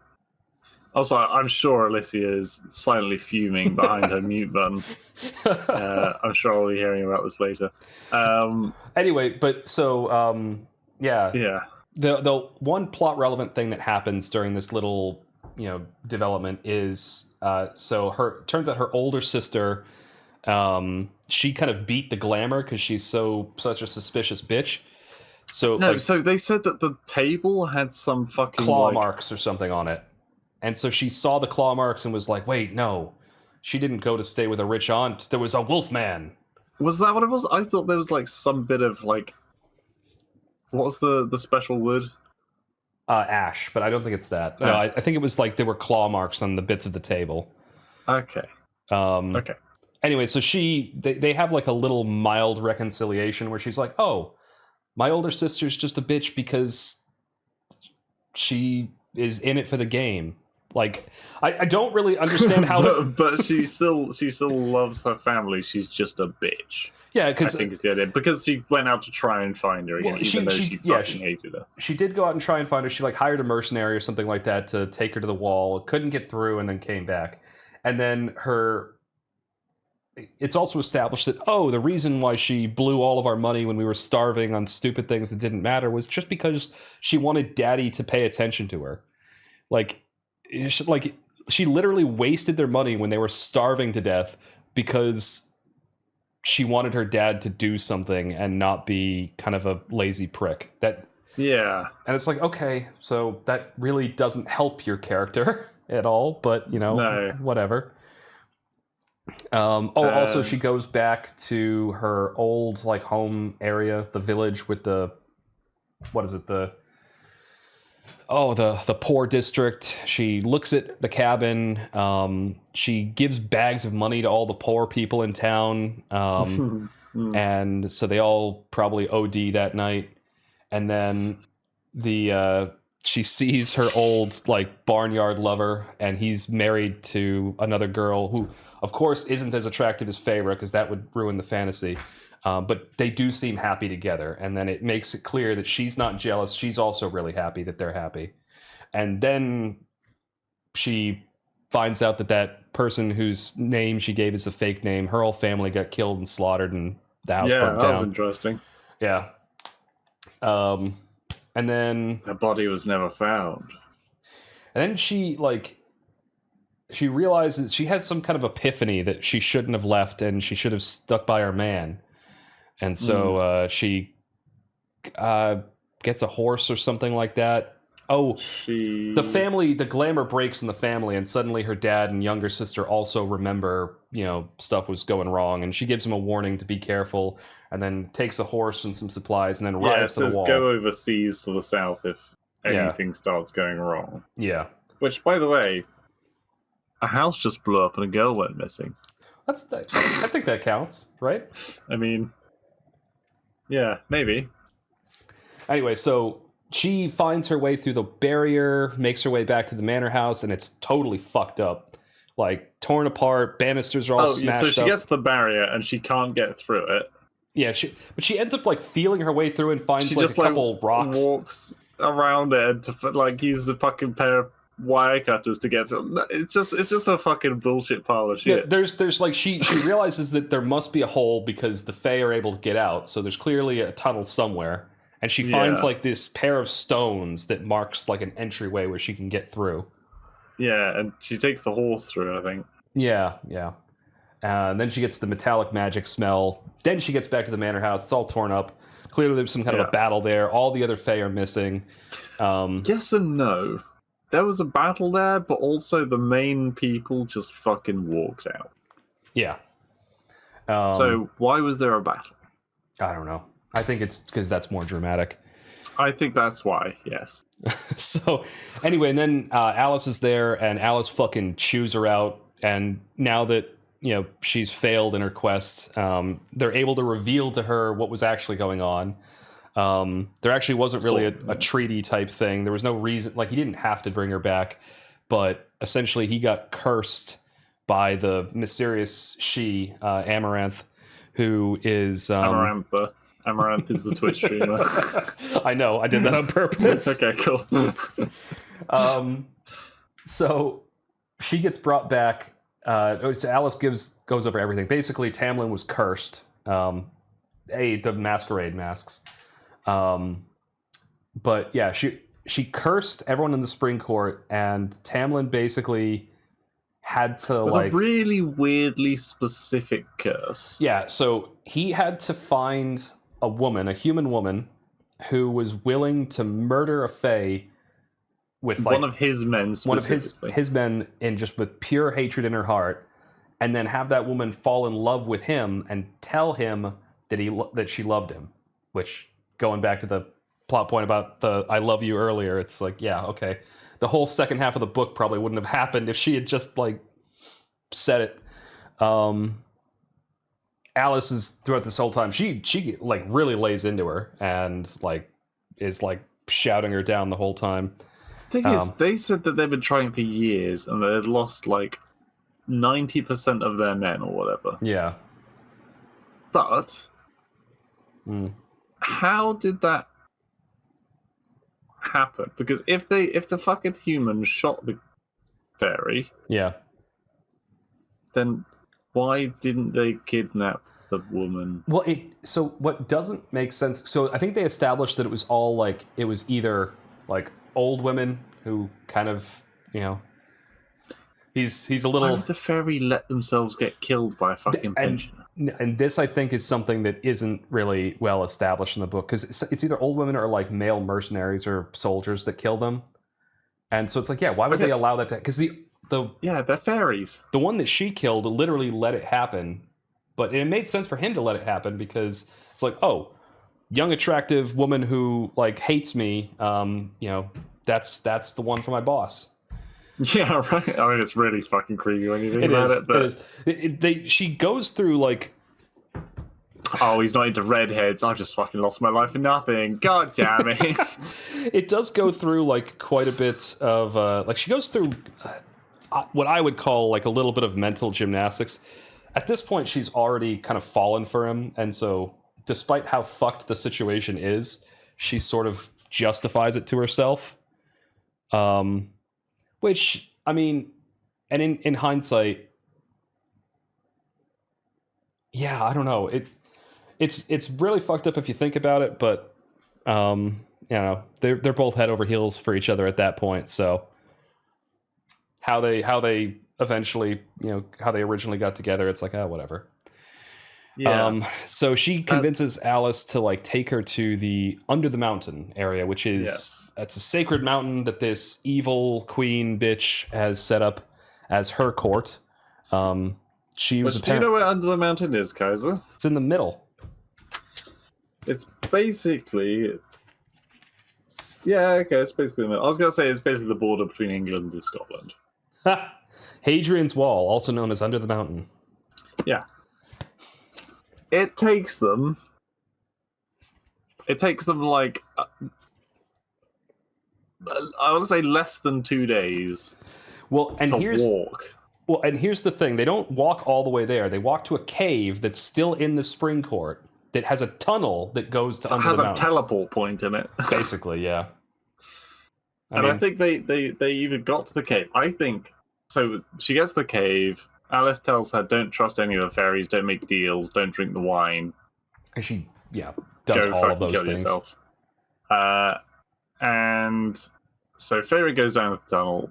Also, I'm sure Alicia is silently fuming behind her mute button. I'm sure I'll be hearing about this later. Anyway, but so... Yeah. The one plot relevant thing that happens during this little, development is turns out her older sister, she kind of beat the glamour because she's such a suspicious bitch. So they said that the table had some fucking claw marks or something on it, and so she saw the claw marks and was like, "Wait, no, she didn't go to stay with a rich aunt. There was a wolf man." Was that what it was? I thought there was like some bit of like. What was the special wood? Ash, but I don't think it's that. No, I think it was like there were claw marks on the bits of the table. Okay. Okay. Anyway, so they have like a little mild reconciliation where she's like, "Oh, my older sister's just a bitch because she is in it for the game." Like, I don't really understand how. But she still loves her family. She's just a bitch. Yeah, because I think it's the idea. Because she went out to try and find her again, even though she fucking hated her. She did go out and try and find her. She hired a mercenary or something like that to take her to the wall. Couldn't get through, and then came back. And then it's also established that the reason why she blew all of our money when we were starving on stupid things that didn't matter was just because she wanted Daddy to pay attention to her. She literally wasted their money when they were starving to death because she wanted her dad to do something and not be kind of a lazy prick. And it's like, okay, so that really doesn't help your character at all, but whatever. Also she goes back to her old home area, the village with the poor district. She looks at the cabin. She gives bags of money to all the poor people in town. And so they all probably OD that night. And then she sees her old barnyard lover, and he's married to another girl who, of course, isn't as attractive as Feyre, because that would ruin the fantasy. But they do seem happy together, and then it makes it clear that she's not jealous. She's also really happy that they're happy. And then she finds out that person whose name she gave as a fake name, her whole family got killed and slaughtered, and the house burnt down. Yeah, that was interesting. Yeah. And then... the body was never found. And then she realizes she has some kind of epiphany that she shouldn't have left, and she should have stuck by her man. And so she gets a horse or something like that. The glamour breaks in the family, and suddenly her dad and younger sister also remember, stuff was going wrong, and she gives him a warning to be careful, and then takes a horse and some supplies, and then rides to the wall. Go overseas to the south if anything starts going wrong. Yeah. Which, by the way, a house just blew up and a girl went missing. I think that counts, right? I mean... yeah, maybe. Anyway, so she finds her way through the barrier, makes her way back to the manor house, and it's totally fucked up. Like, torn apart, banisters are all smashed up. So she gets to the barrier and she can't get through it. Yeah, but she ends up like feeling her way through and finds she like just, a couple rocks. Walks around it to like use a fucking pair of wire cutters to get through. It's just a fucking bullshit pile of shit. Yeah, there's like she realizes that there must be a hole because the Fae are able to get out, so there's clearly a tunnel somewhere, and she finds like this pair of stones that marks like an entryway where she can get through. Yeah, and she takes the horse through, I think. Yeah. And then she gets the metallic magic smell. Then she gets back to the manor house. It's all torn up. Clearly there's some kind of a battle there. All the other Fae are missing. Yes and no. There was a battle there, but also the main people just fucking walked out. Yeah. So why was there a battle? I don't know. I think it's because that's more dramatic. I think that's why, yes. So, anyway, and then Alice is there, and Alice fucking chews her out. And now that she's failed in her quest, they're able to reveal to her what was actually going on. There actually wasn't really a treaty type thing. There was no reason, like he didn't have to bring her back, but essentially he got cursed by the mysterious Amaranth, who is Amaranth is the Twitch streamer. I know, I did that on purpose. Okay, cool. So she gets brought back. So Alice goes over everything. Basically, Tamlin was cursed. The masquerade masks. But yeah, she cursed everyone in the Spring Court, and Tamlin basically had to a really weirdly specific curse. Yeah, so he had to find a human woman, who was willing to murder a Fae with one of his men specifically. One of his men, and just with pure hatred in her heart, and then have that woman fall in love with him and tell him that she loved him. Which, going back to the plot point about the "I love you" earlier, it's like, yeah, okay. The whole second half of the book probably wouldn't have happened if she had just like said it. Alice is throughout this whole time, she like really lays into her and like is like shouting her down the whole time. Thing is, they said that they've been trying for years and they'd lost like 90% of their men or whatever. Yeah. But how did that happen? Because if the fucking humans shot the fairy, then why didn't they kidnap the woman? Well, so what doesn't make sense. So I think they established that it was all like it was either like old women who kind of he's a little. Why would the fairy let themselves get killed by a fucking pensioner? And this, I think, is something that isn't really well established in the book, because it's either old women or like male mercenaries or soldiers that kill them, and so it's like, why would they allow that to? Because they're fairies. The one that she killed literally let it happen, but it made sense for him to let it happen because it's like, oh, young attractive woman who like hates me, that's the one for my boss. Yeah, right. I mean, it's really fucking creepy when you think about it. But it is. She goes through like, oh, he's not into redheads. I've just fucking lost my life for nothing. God damn it. It does go through like quite a bit of like she goes through what I would call like a little bit of mental gymnastics. At this point, she's already kind of fallen for him, and so despite how fucked the situation is, she sort of justifies it to herself. Which, I mean, and in hindsight, yeah, I don't know. It's really fucked up if you think about it, but they're both head over heels for each other at that point. So how they eventually, how they originally got together, it's like, whatever. Yeah. So she convinces Alice to like take her to the Under the Mountain area, which is it's a sacred mountain that this evil queen bitch has set up as her court. Do you know where Under the Mountain is, Kaiser? It's in the middle. It's basically, it's basically the middle. I was gonna say it's basically the border between England and Scotland. Hadrian's Wall, also known as Under the Mountain. Yeah. It takes them like I want to say less than 2 days. Well, and to walk. Well, and here's the thing: they don't walk all the way there. They walk to a cave that's still in the spring court that has a tunnel that goes to under the mountain. Has a teleport point in it. Basically, yeah. I think they even got to the cave. I think so. She gets to the cave. Alice tells her, "Don't trust any of the fairies. Don't make deals. Don't drink the wine." And she, does all of those things. Yourself. And so Fairy goes down the tunnel,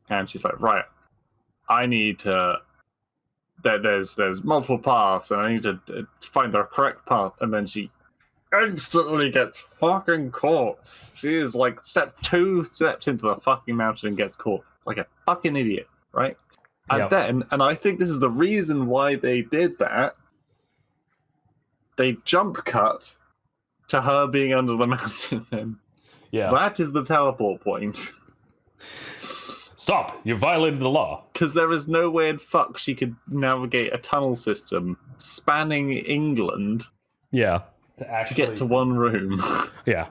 and she's like, "Right, I need to. There's multiple paths, and I need to find the correct path." And then she instantly gets fucking caught. She is like 2 steps into the fucking mountain and gets caught like a fucking idiot, right? And and I think this is the reason why they did that. They jump cut to her being under the mountain. And that is the teleport point. Stop! You violated the law. Because there is no way in fuck she could navigate a tunnel system spanning England. Yeah. To get to one room. Yeah.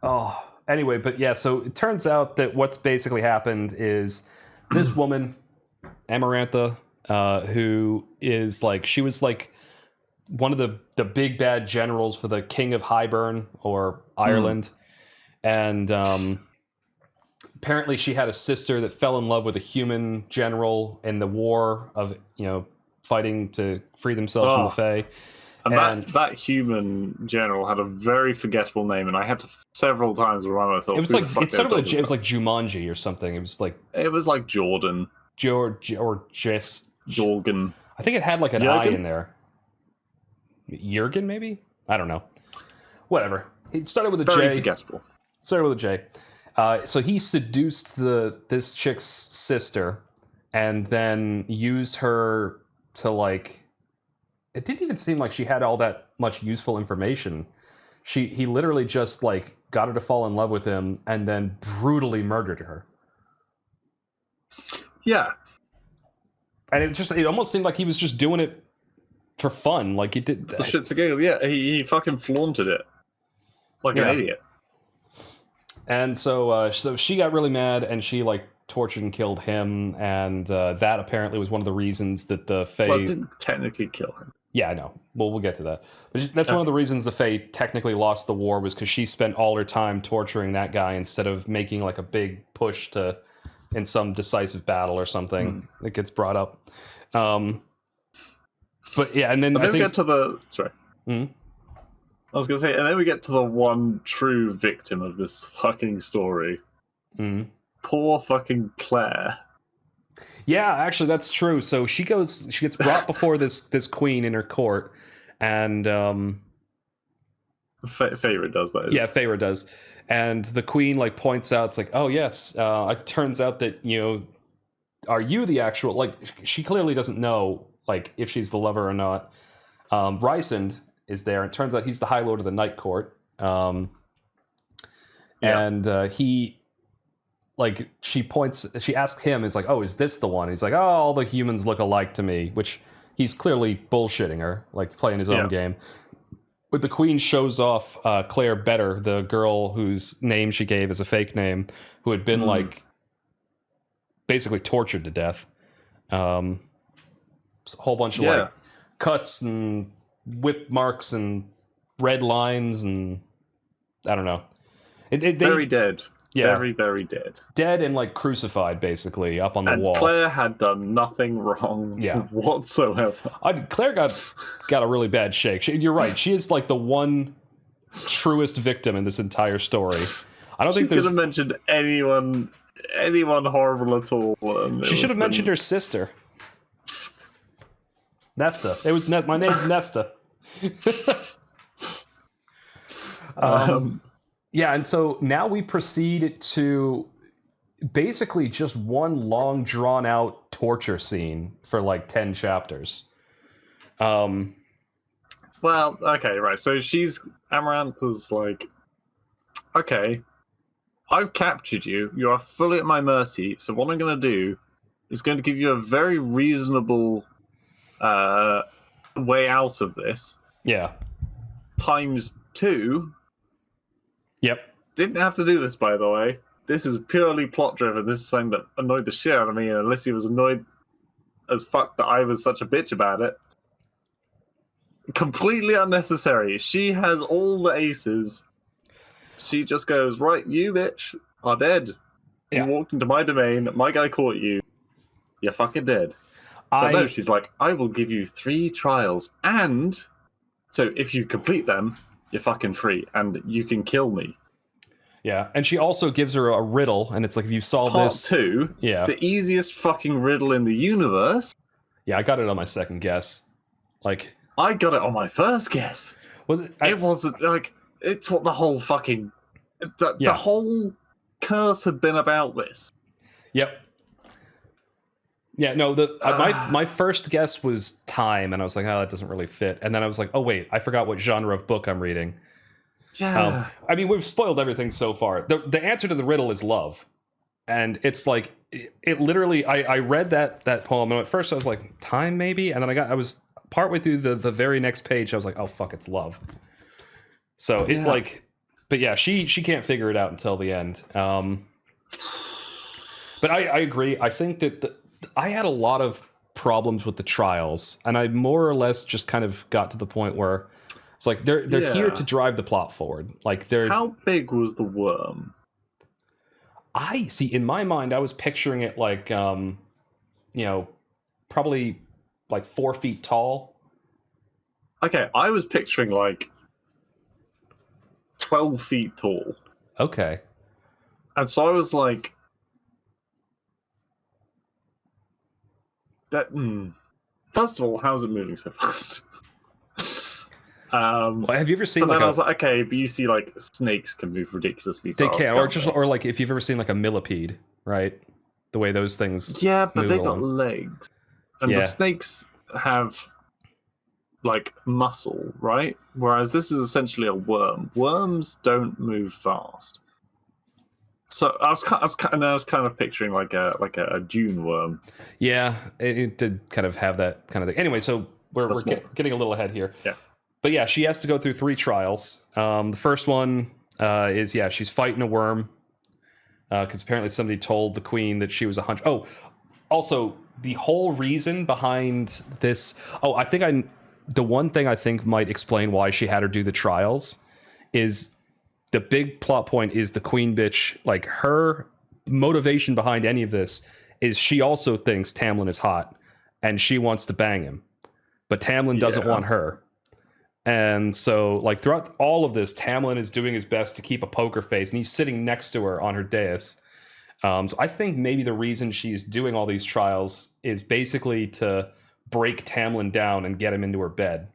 Oh, anyway, but so it turns out that what's basically happened is this woman, Amarantha, who is like, she was like one of the big bad generals for the King of Highburn or Ireland. And apparently she had a sister that fell in love with a human general in the war of, fighting to free themselves from the Fae. And that human general had a very forgettable name, and I had to several times remind myself. It was like it was like Jumanji or something. It was like Jordan, George or Jess Jorgen. I think it had like an Jürgen? I in there. Jürgen, maybe? I don't know. Whatever. It started with a very J. Forgettable. Started with a J. So he seduced this chick's sister, and then used her to like. It didn't even seem like she had all that much useful information. He literally just like got her to fall in love with him and then brutally murdered her. Yeah. And it almost seemed like he was just doing it for fun. Like he did. The shit's a giggle. Yeah, he fucking flaunted it like an idiot. And so she got really mad and she like tortured and killed him, and that apparently was one of the reasons that the Fae... Well, it didn't technically kill him. Yeah, I know. Well, we'll get to that. But that's one of the reasons the Fae technically lost the war, was because she spent all her time torturing that guy instead of making like a big push to in some decisive battle or something that gets brought up. But yeah, and then I think... we get to the... Sorry. I was going to say, and then we get to the one true victim of this fucking story. Poor fucking Claire. Yeah, actually, that's true. So she gets brought before this queen in her court, and Feyre does that. Yeah, Feyre does, and the queen like points out, it's like, oh yes, it turns out that are you the actual, like, she clearly doesn't know like if she's the lover or not. Rysand is there, and it turns out he's the High Lord of the Night Court, and he. Like, she asks him, is like, oh, is this the one? And he's like, oh, all the humans look alike to me, which he's clearly bullshitting her, like playing his own game. But the queen shows off Claire Better, the girl whose name she gave as a fake name, who had been like basically tortured to death. A whole bunch of like cuts and whip marks and red lines, and I don't know. Very dead. Yeah. Very, very dead. Dead and like crucified, basically, up on the wall. Claire had done nothing wrong whatsoever. Claire got a really bad shake. You're right. She is like the one truest victim in this entire story. I don't think could have mentioned anyone horrible at all. She should have mentioned her sister, Nesta. It was my name's Nesta. Yeah, and so now we proceed to basically just one long, drawn-out torture scene for like 10 chapters. Well, okay, right. So Amarantha's like, okay, I've captured you. You are fully at my mercy. So what I'm going to do is going to give you a very reasonable way out of this. Yeah. Times 2. Yep. didn't have to do this, by the way. This is purely plot driven. This is something that annoyed the shit out of me, and Alyssa was annoyed as fuck that I was such a bitch about it. Completely unnecessary. She has all the aces. She just goes, right, you bitch are dead. Yeah. You walked into my domain, my guy caught you. You're fucking dead. But no, she's like, I will give you 3 trials, and so if you complete them, you're fucking free, and you can kill me. Yeah, and she also gives her a riddle, and it's like, if you solve Part this... 2, yeah, the easiest fucking riddle in the universe. Yeah, I got it on my second guess. Like, I got it on my first guess. Well, it wasn't, like, it's what the whole fucking... The whole curse had been about this. Yep. Yeah, no, my first guess was time, and I was like, oh, that doesn't really fit. And then I was like, oh, wait, I forgot what genre of book I'm reading. Yeah. I mean, we've spoiled everything so far. The answer to the riddle is love. And it's like, it literally, I read that poem, and at first I was like, time maybe? And then I was partway through the very next page, I was like, oh, fuck, it's love. So it like, but yeah, she can't figure it out until the end. But I agree. I think that I had a lot of problems with the trials, and I more or less just kind of got to the point where it's like they're here to drive the plot forward. Like how big was the worm? I see. In my mind, I was picturing it like, probably like 4 feet tall. Okay, I was picturing like 12 feet tall. Okay. And so I was like, first of all, how is it moving so fast? Well, have you ever seen? But then I was like, okay, but you see, like, snakes can move ridiculously fast. They can, or like if you've ever seen like a millipede, right? The way those things. Yeah, but they got legs, and the snakes have like muscle, right? Whereas this is essentially a worm. Worms don't move fast. So I was kind of picturing like a dune worm. Yeah, it did kind of have that kind of thing. Anyway, so we're getting a little ahead here. Yeah. But yeah, she has to go through 3 trials. The first one is she's fighting a worm because apparently somebody told the queen that she was a hunch. Oh, also the whole reason behind this. Oh, the one thing I think might explain why she had her do the trials is the big plot point is the queen bitch. Like, her motivation behind any of this is she also thinks Tamlin is hot and she wants to bang him, but Tamlin doesn't want her. And so, like, throughout all of this, Tamlin is doing his best to keep a poker face, and he's sitting next to her on her dais. So I think maybe the reason she's doing all these trials is basically to break Tamlin down and get him into her bed.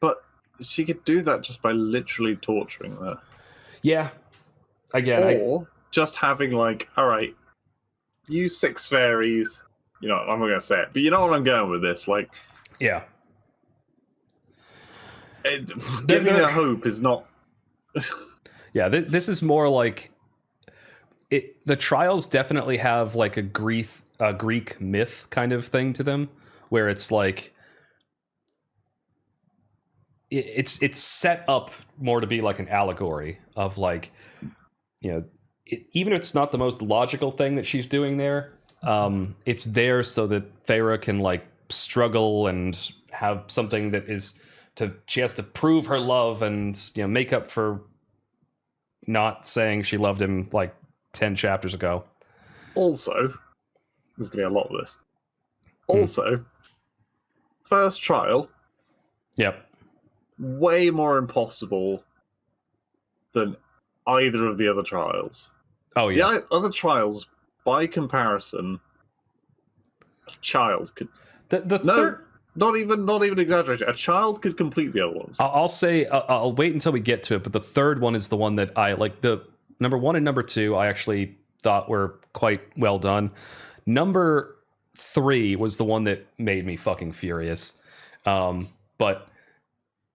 But she could do that just by literally torturing her. Yeah. Again, or just having, like, all right, you 6 fairies. You know, I'm not going to say it, but you know what I'm going with this. Like, yeah. Giving her hope is not. Yeah, this is more like it. The trials definitely have like a Greek myth kind of thing to them, where it's like it's set up more to be like an allegory of, like, even if it's not the most logical thing that she's doing there, it's there so that Feyre can, like, struggle and have something that is. She has to prove her love and make up for not saying she loved him like 10 chapters ago. Also, there's gonna be a lot of this. Also, first trial. Yep. Way more impossible than either of the other trials. Oh yeah. The other trials, by comparison, a child could. The third. Not even exaggerating. A child could complete the other ones. I'll say I'll wait until we get to it, but the third one is the one that I like. The number 1 and number 2 I actually thought were quite well done. Number 3 was the one that made me fucking furious. But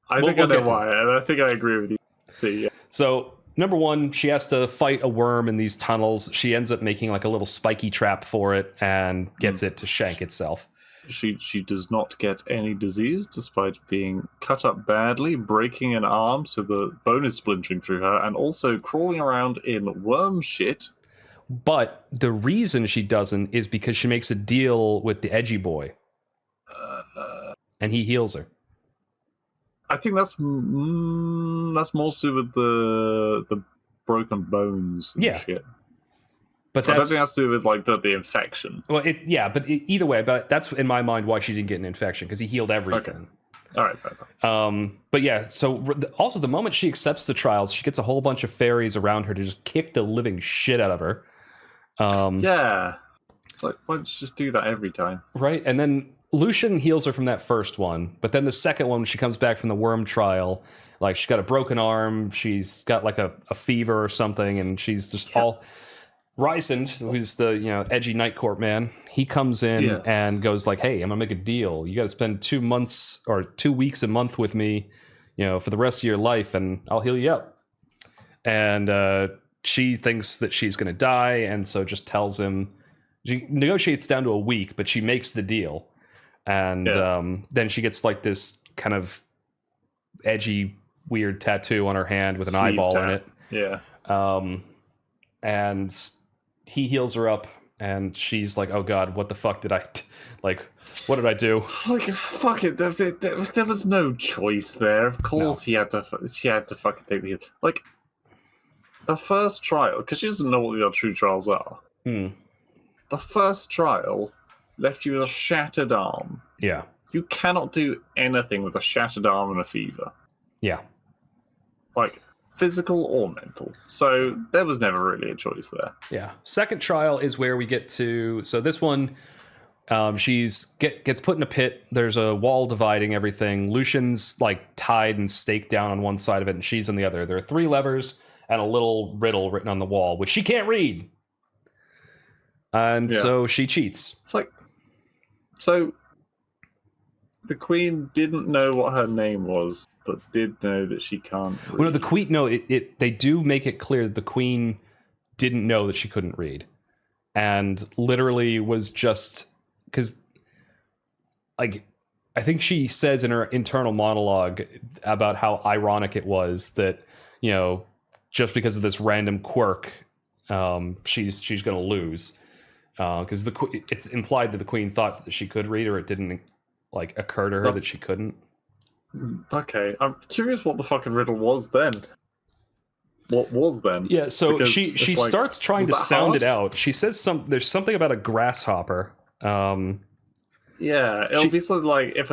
I think I know why, and I think I agree with you. See, yeah. So number 1, she has to fight a worm in these tunnels. She ends up making like a little spiky trap for it and gets it to shank itself. She does not get any disease despite being cut up badly, breaking an arm so the bone is splintering through her, and also crawling around in worm shit. But the reason she doesn't is because she makes a deal with the edgy boy. And he heals her. I think that's more to do with the broken bones and shit. But I don't think that's to do with like the infection. Well, either way, but that's in my mind why she didn't get an infection, because he healed everything. Okay. All right, fair. But yeah, so also the moment she accepts the trials, she gets a whole bunch of fairies around her to just kick the living shit out of her. Yeah, it's like, why don't you just do that every time? Right, and then Lucian heals her from that first one, but then the second one, she comes back from the worm trial, like she's got a broken arm, she's got like a fever or something, and she's just all... Rysand, who's the edgy Night Court man, he comes in and goes like, "Hey, I'm gonna make a deal. You got to spend 2 months or 2 weeks a month with me, for the rest of your life, and I'll heal you up." And she thinks that she's gonna die, and so just tells him. She negotiates down to a week, but she makes the deal, and then she gets like this kind of edgy, weird tattoo on her hand with an eyeball in it. Yeah. And he heals her up, and she's like, "Oh God, what the fuck did I what did I do?" Like, fuck it. There was no choice there. Of course, she had to fucking take the hit. Like, the first trial, because she doesn't know what the true trials are. The first trial left you with a shattered arm. Yeah. You cannot do anything with a shattered arm and a fever. Yeah. Like, physical or mental. So there was never really a choice there. Yeah. Second trial is where we get to... So this one, she's gets put in a pit. There's a wall dividing everything. Lucian's like tied and staked down on one side of it, and she's on the other. There are 3 levers and a little riddle written on the wall, which she can't read. And so she cheats. It's like... So... The queen didn't know what her name was, but did know that she can't read. Well, no, the queen... No, they do make it clear that the queen didn't know that she couldn't read. And literally was just... Because, like, I think she says in her internal monologue about how ironic it was that, just because of this random quirk, she's going to lose. Because it's implied that the queen thought that she could read, or it didn't... occur to her that she couldn't. Okay, I'm curious what the fucking riddle was then. What was then? Yeah, so because she starts trying to sound it out. She says there's something about a grasshopper. Yeah, it'll be something like, if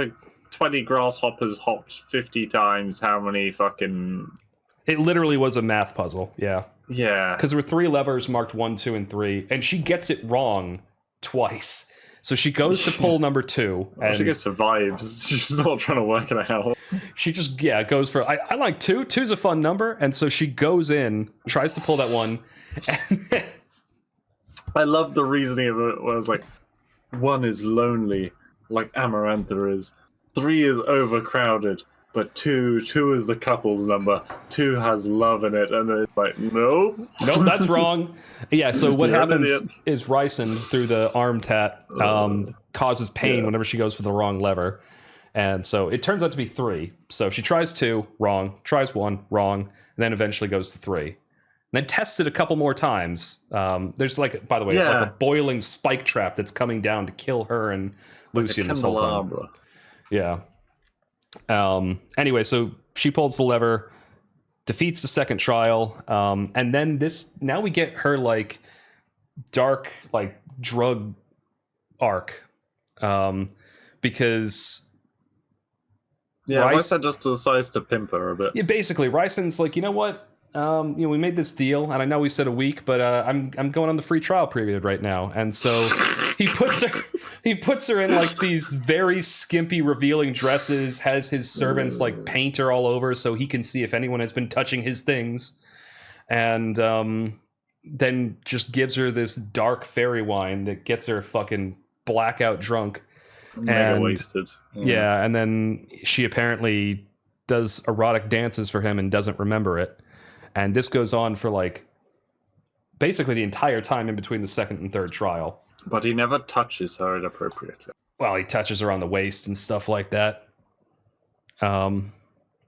20 grasshoppers hopped 50 times, how many fucking... It literally was a math puzzle, yeah. Yeah. Because there were 3 levers marked 1, 2, and 3, and she gets it wrong twice. So she goes to pull number 2. And she gets to vibes. She's not trying to work it out. She just, goes for, I like 2. 2's a fun number. And so she goes in, tries to pull that one. And I love the reasoning of it, where I was like, 1 is lonely, like Amarantha is. 3 is overcrowded. But 2 is the couple's number. 2 has love in it. And then it's like, nope. Nope, that's wrong. Yeah, so what happens is Rysand, through the arm tat, causes pain whenever she goes for the wrong lever. And so it turns out to be 3. So she tries 2, wrong. Tries 1, wrong. And then eventually goes to 3. And then tests it a couple more times. There's by the way, like a boiling spike trap that's coming down to kill her and Lucian this whole time. Yeah. Anyway, so she pulls the lever, defeats the second trial, and then now we get her dark drug arc, because Rysand just decides to pimp her a bit. Yeah, basically Rysand's like, you know what, we made this deal, and I know we said a week, but I'm going on the free trial period right now, and so he puts her in these very skimpy, revealing dresses, has his servants paint her all over so he can see if anyone has been touching his things, and then just gives her this dark fairy wine that gets her fucking blackout drunk. Mega wasted. Yeah, and then she apparently does erotic dances for him and doesn't remember it. And this goes on for basically the entire time in between the second and third trial. But he never touches her inappropriately. Well, he touches her on the waist and stuff like that.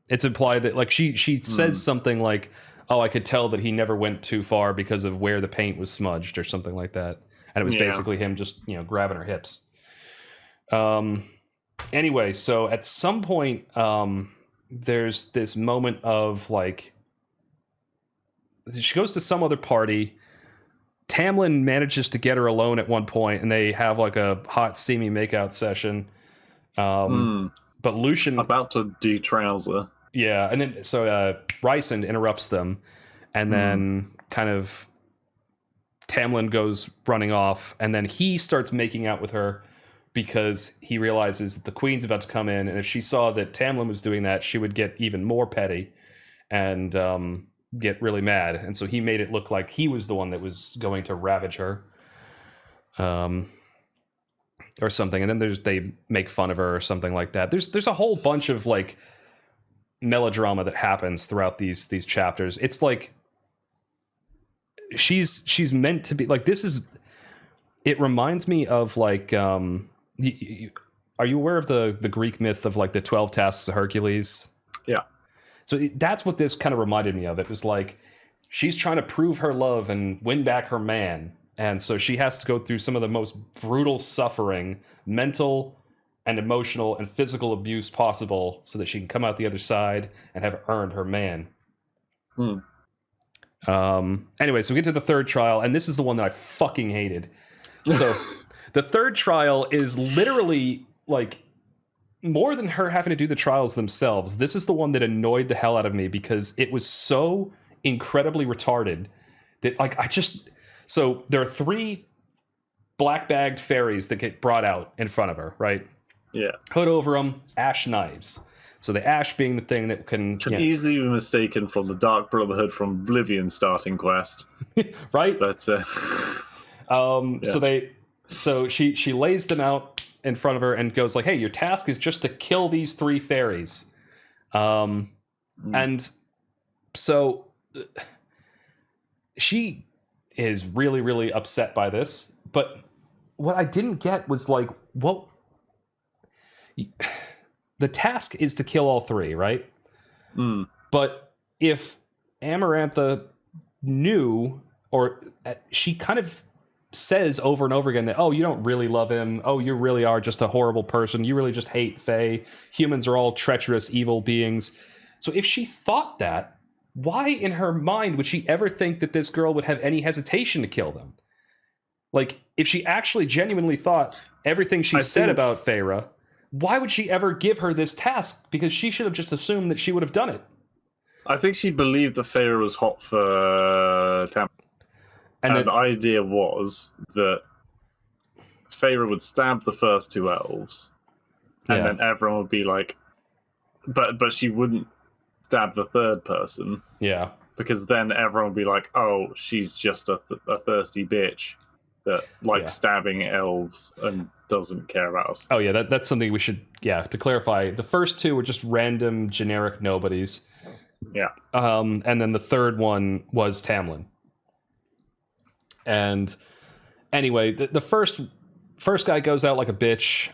It's implied that like she says something like, "Oh, I could tell that he never went too far because of where the paint was smudged," or something like that. And it was basically him just, grabbing her hips. Anyway, so at some point, there's this moment of like, she goes to some other party. Tamlin manages to get her alone at one point, and they have like a hot, steamy makeout session. But Lucian about to de-trouser. Yeah, and then so Rysand interrupts them, and then kind of Tamlin goes running off, and then he starts making out with her because he realizes that the queen's about to come in, and if she saw that Tamlin was doing that, she would get even more petty and get really mad. And so he made it look like he was the one that was going to ravage her, or something. And then they make fun of her or something like that. There's a whole bunch of like melodrama that happens throughout these chapters. It's like she's meant to be like, this is, it reminds me of like are you aware of the Greek myth of like the 12 tasks of Hercules? Yeah. So that's what this kind of reminded me of. It was like she's trying to prove her love and win back her man, and so she has to go through some of the most brutal suffering, mental and emotional and physical abuse possible, so that she can come out the other side and have earned her man. Anyway, so we get to the third trial, and this is the one that I fucking hated. So the third trial is literally like more than her having to do the trials themselves. This is the one that annoyed the hell out of me because it was so incredibly retarded that like so there are 3 black-bagged fairies that get brought out in front of her, right? Yeah. Hood over them, ash knives. So the ash being the thing that can easily be mistaken from the Dark Brotherhood from Oblivion starting quest. Right? But so she lays them out in front of her and goes like, "Hey, your task is just to kill these 3 fairies." And so she is really, really upset by this. But what I didn't get was like, what? The task is to kill all 3, right? But if Amarantha knew, or she kind of says over and over again that, oh, you don't really love him. Oh, you really are just a horrible person. You really just hate Fae. Humans are all treacherous, evil beings. So if she thought that, why in her mind would she ever think that this girl would have any hesitation to kill them? Like, if she actually genuinely thought everything she said about Feyre, why would she ever give her this task? Because she should have just assumed that she would have done it. I think she believed that Feyre was hot for Tam. And the idea was that Feyre would stab the first 2 elves, and then everyone would be like, but she wouldn't stab the third person. Yeah. Because then everyone would be like, oh, she's just a thirsty bitch that likes stabbing elves and doesn't care about us. Oh, yeah, that's something we should, to clarify. The first 2 were just random, generic nobodies. Yeah. And then the third one was Tamlin. And anyway, the first guy goes out like a bitch.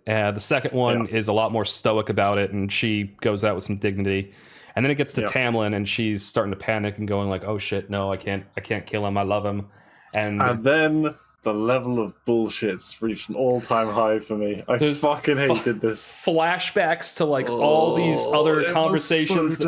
The second one is a lot more stoic about it, and she goes out with some dignity. And then it gets to Tamlin, and she's starting to panic and going like, "Oh shit, no, I can't kill him. I love him." And then the level of bullshit's reached an all-time high for me. I fucking hated this. Flashbacks to like all these other conversations.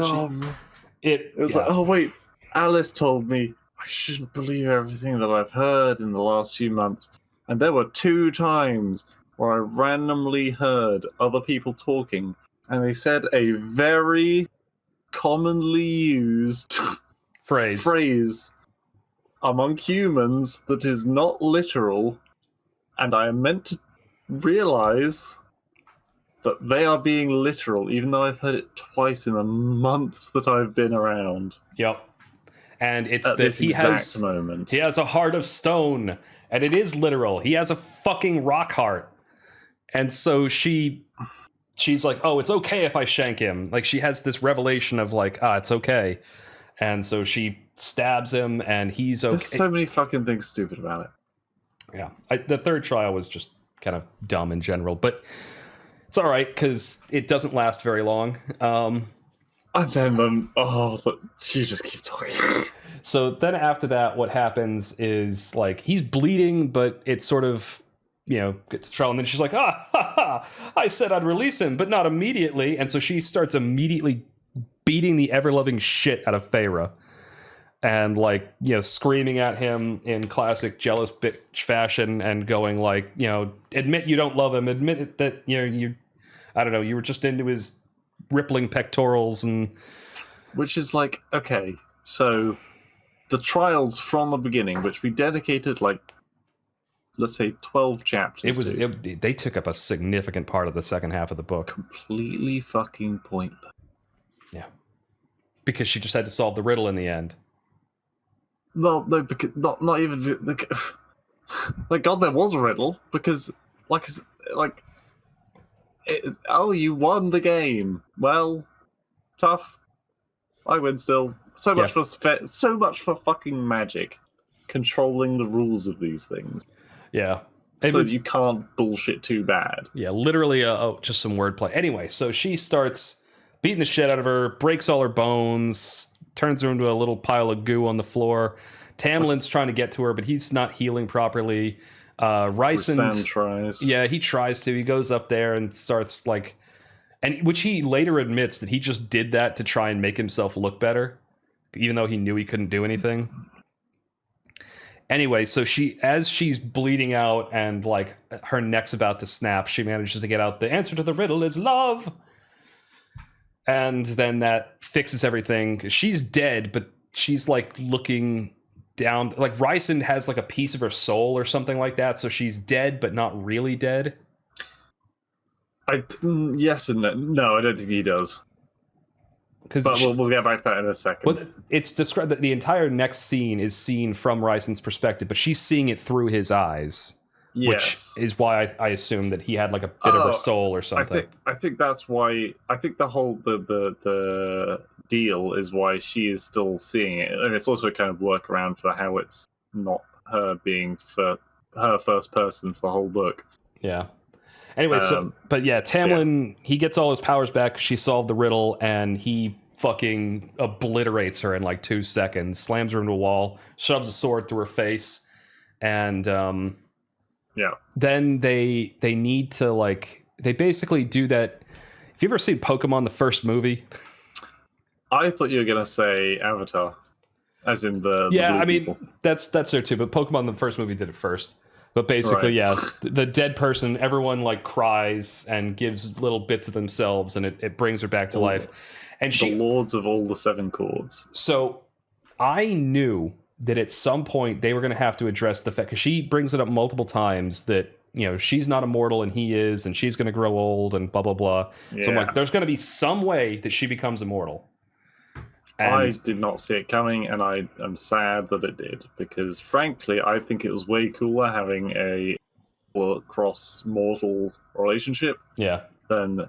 It was like, oh wait, Alice told me I shouldn't believe everything that I've heard in the last few months. And there were 2 times where I randomly heard other people talking, and they said a very commonly used phrase among humans that is not literal, and I am meant to realize that they are being literal, even though I've heard it twice in the months that I've been around. Yep. And it's at that this exact moment. He has a heart of stone, and it is literal. He has a fucking rock heart. And so she's like, oh, it's okay if I shank him. Like, she has this revelation of like, it's okay. And so she stabs him, and he's okay. There's so many fucking things stupid about it. Yeah. The third trial was just kind of dumb in general, but it's all right because it doesn't last very long. And then, you just keep talking. So then after that, what happens is like he's bleeding, but it's sort of, gets trial. And then she's like, I said I'd release him, but not immediately. And so she starts immediately beating the ever-loving shit out of Feyre. And like, screaming at him in classic jealous bitch fashion and going like, admit you don't love him. Admit that, I don't know, you were just into his rippling pectorals and... Which is like, okay, so the trials from the beginning, which we dedicated like, let's say 12 chapters they took up a significant part of the second half of the book. Completely fucking pointless. Yeah. Because she just had to solve the riddle in the end. Well, no, because not even... Like, God, there was a riddle, because, you won the game. Well, tough. I win still. So much for fucking magic controlling the rules of these things. Yeah. You can't bullshit too bad. Yeah, literally just some wordplay. Anyway, so she starts beating the shit out of her, breaks all her bones, turns her into a little pile of goo on the floor. Tamlin's trying to get to her, but he's not healing properly. Rhysand tries. Yeah, he tries to. He goes up there and starts like... which he later admits that he just did that to try and make himself look better, even though he knew he couldn't do anything. Anyway, so as she's bleeding out and like her neck's about to snap, she manages to get out the answer to the riddle is love. And then that fixes everything. She's dead, but she's like looking down. Like Rhysand has like a piece of her soul or something like that. So she's dead, but not really dead. Yes and no. No, I don't think he does. But we'll get back to that in a second. Well, it's described that the entire next scene is seen from Rhysand's perspective, but she's seeing it through his eyes. Yes. Which is why I assume that he had like a bit of her soul or something. I think that's why. I think the whole the deal is why she is still seeing it, and it's also a kind of workaround for how it's not her being her first person for the whole book. Yeah. Anyway, Tamlin, he gets all his powers back. She solved the riddle, and he fucking obliterates her in like 2 seconds, slams her into a wall, shoves a sword through her face, and then they need to like they basically do that. Have you ever seen Pokemon the first movie? I thought you were gonna say Avatar, as in the people. that's there too, but Pokemon the first movie did it first. But basically, the dead person, everyone like cries and gives little bits of themselves, and it brings her back to life. And the lords of all the 7 chords. So I knew that at some point they were going to have to address the fact, because she brings it up multiple times, that she's not immortal and he is, and she's going to grow old and blah blah blah. Yeah. So I'm like, there's going to be some way that she becomes immortal. And I did not see it coming, and I am sad that it did, because frankly, I think it was way cooler having a cross-mortal relationship than,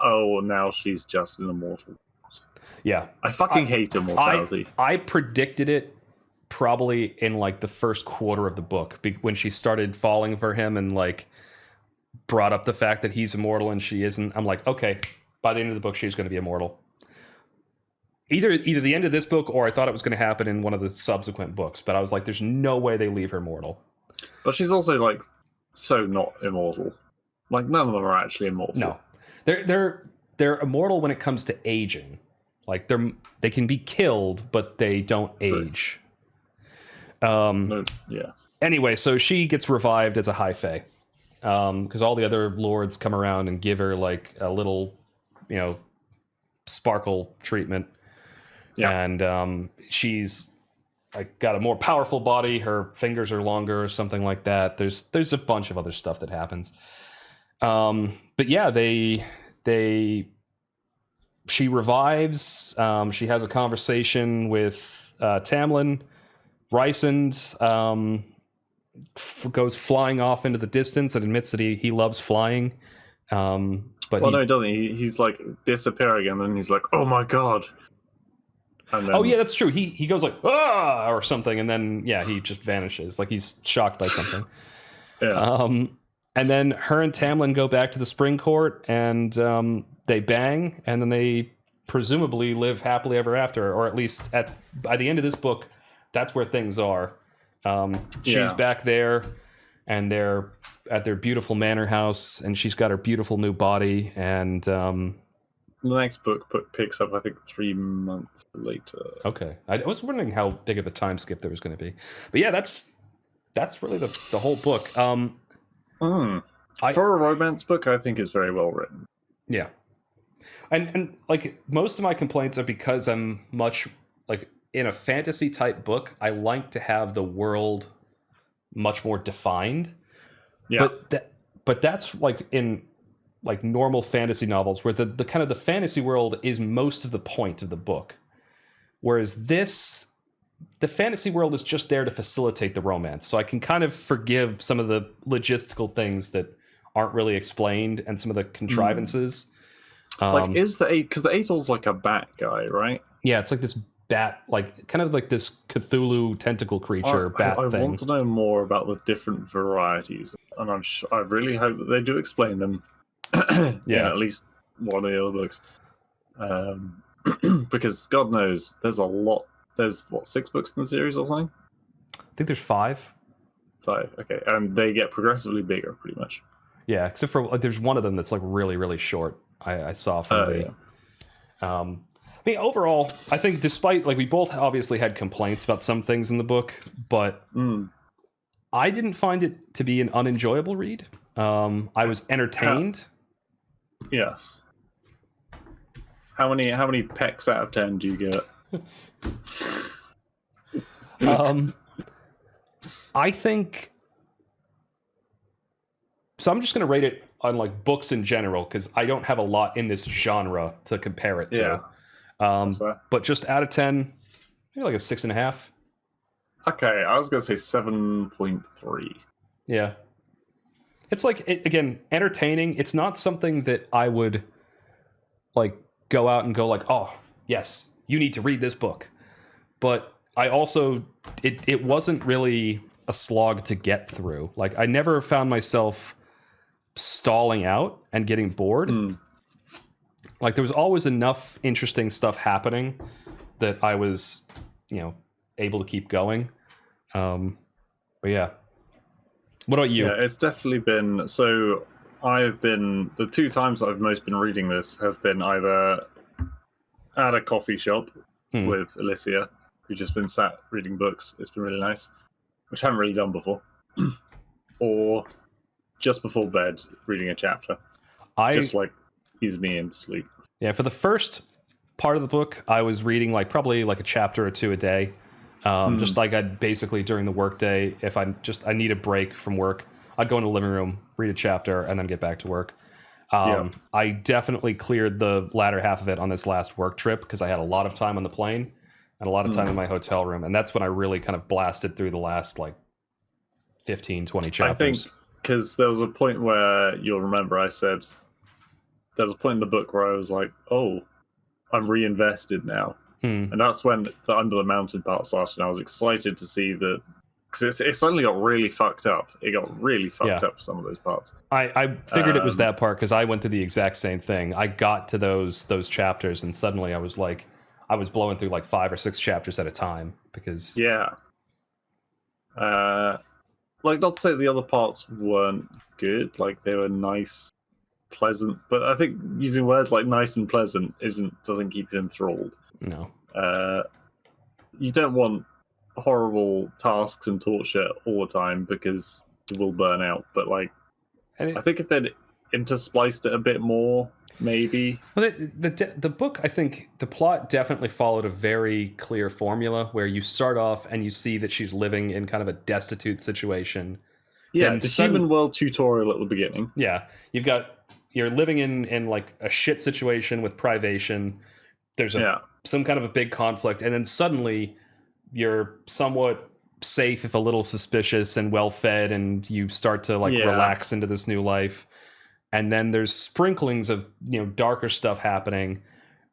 now she's just an immortal. Yeah. I fucking hate immortality. I predicted it probably in like the first quarter of the book, when she started falling for him and like brought up the fact that he's immortal and she isn't. I'm like, okay, by the end of the book, she's going to be immortal. Either the end of this book, or I thought it was going to happen in one of the subsequent books, but I was like, there's no way they leave her mortal. But she's also like so not immortal. Like none of them are actually immortal. No, they're immortal when it comes to aging. Like they can be killed, but they don't age. Anyway, so she gets revived as a High Fae, because all the other lords come around and give her like a little, sparkle treatment. Yeah. And she's like got a more powerful body. Her fingers are longer or something like that. There's a bunch of other stuff that happens. But yeah, she revives. She has a conversation with Tamlin. Rhysand goes flying off into the distance and admits that he loves flying. But no, he doesn't. He's like disappearing, and then he's like, "Oh my god!" And then... Oh yeah, that's true. He goes like "ah" or something, and then he just vanishes, like he's shocked by something. And then her and Tamlin go back to the Spring Court, and they bang, and then they presumably live happily ever after, or at least by the end of this book, that's where things are. She's back there, and they're at their beautiful manor house, and she's got her beautiful new body, and the next book picks up, I think, 3 months later. Okay, I was wondering how big of a time skip there was going to be, but yeah, that's really the whole book. For a romance book, I think it's very well written. Yeah, and like most of my complaints are because I'm much like in a fantasy type book. I like to have the world much more defined. Yeah, but that's like in like normal fantasy novels where the kind of the fantasy world is most of the point of the book, whereas the fantasy world is just there to facilitate the romance. So I can kind of forgive some of the logistical things that aren't really explained and some of the contrivances. Like, is because the Aetol's like a bat guy, right? Yeah, it's like this bat, like kind of like this Cthulhu tentacle creature bat thing. I want to know more about the different varieties, and I really hope that they do explain them. Yeah, at least one of the other books. Because God knows, there's a lot. There's 6 books in the series or something? I think there's 5. 5, okay, and they get progressively bigger, pretty much. Yeah, except for there's one of them that's like really, really short. I saw from the. I mean, overall, I think despite like we both obviously had complaints about some things in the book, but I didn't find it to be an unenjoyable read. I was entertained. Yes. How many pecks out of 10 do you get? I think so. I'm just going to rate it on like books in general because I don't have a lot in this genre to compare it to. But just out of 10, maybe like a 6.5. Okay, I was going to say 7.3. Yeah, it's like again entertaining. It's not something that I would like go out and go like, oh yes, you need to read this book. But I also, it wasn't really a slog to get through. Like, I never found myself stalling out and getting bored. Like, there was always enough interesting stuff happening that I was, able to keep going. But yeah. What about you? Yeah, it's definitely been, so the 2 times I've most been reading this have been either at a coffee shop with Alicia, who's just been sat reading books. It's been really nice, which I haven't really done before. Or just before bed, reading a chapter. Just like ease me into sleep. Yeah, for the first part of the book, I was reading like probably like a chapter or 2 a day. Just like I'd basically during the workday, if I need a break from work, I'd go in the living room, read a chapter, and then get back to work. I definitely cleared the latter half of it on this last work trip because I had a lot of time on the plane and a lot of time in my hotel room. And that's when I really kind of blasted through the last like 15, 20 chapters. I think because there was a point where you'll remember I said there was a point in the book where I was like, oh, I'm reinvested now. And that's when the Under the Mountain part started. And I was excited to see that because it suddenly got really fucked up. It got really fucked up for some of those parts. I figured it was that part because I went through the exact same thing. I got to those chapters and suddenly I was blowing through like 5 or 6 chapters at a time because like not to say the other parts weren't good, like they were nice, pleasant, but I think using words like nice and pleasant doesn't keep you enthralled. No. You don't want horrible tasks and torture all the time because you will burn out, but like I think if they'd interspliced it a bit more, maybe. Well, the book, I think the plot definitely followed a very clear formula where you start off and you see that she's living in kind of a destitute situation. Yeah, the human world tutorial at the beginning. Yeah, you're living in like a shit situation with privation. There's some kind of a big conflict, and then suddenly you're somewhat safe, if a little suspicious, and well fed, and you start to like relax into this new life. And then there's sprinklings of darker stuff happening,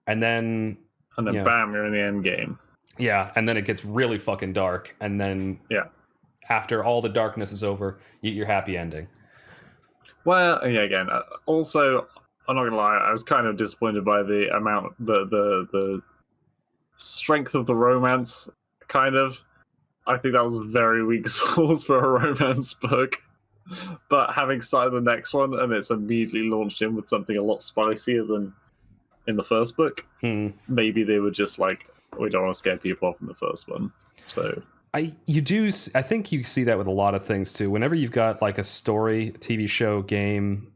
and then bam, you're in the end game. Yeah, and then it gets really fucking dark, and then after all the darkness is over, you get your happy ending. Well, yeah. Again, also, I'm not gonna lie. I was kind of disappointed by the amount, the strength of the romance. Kind of, I think that was very weak source for a romance book. But having started the next one, and it's immediately launched in with something a lot spicier than in the first book, maybe they were just like, we don't want to scare people off in the first one. So I think you see that with a lot of things too. Whenever you've got like a story, TV show, game,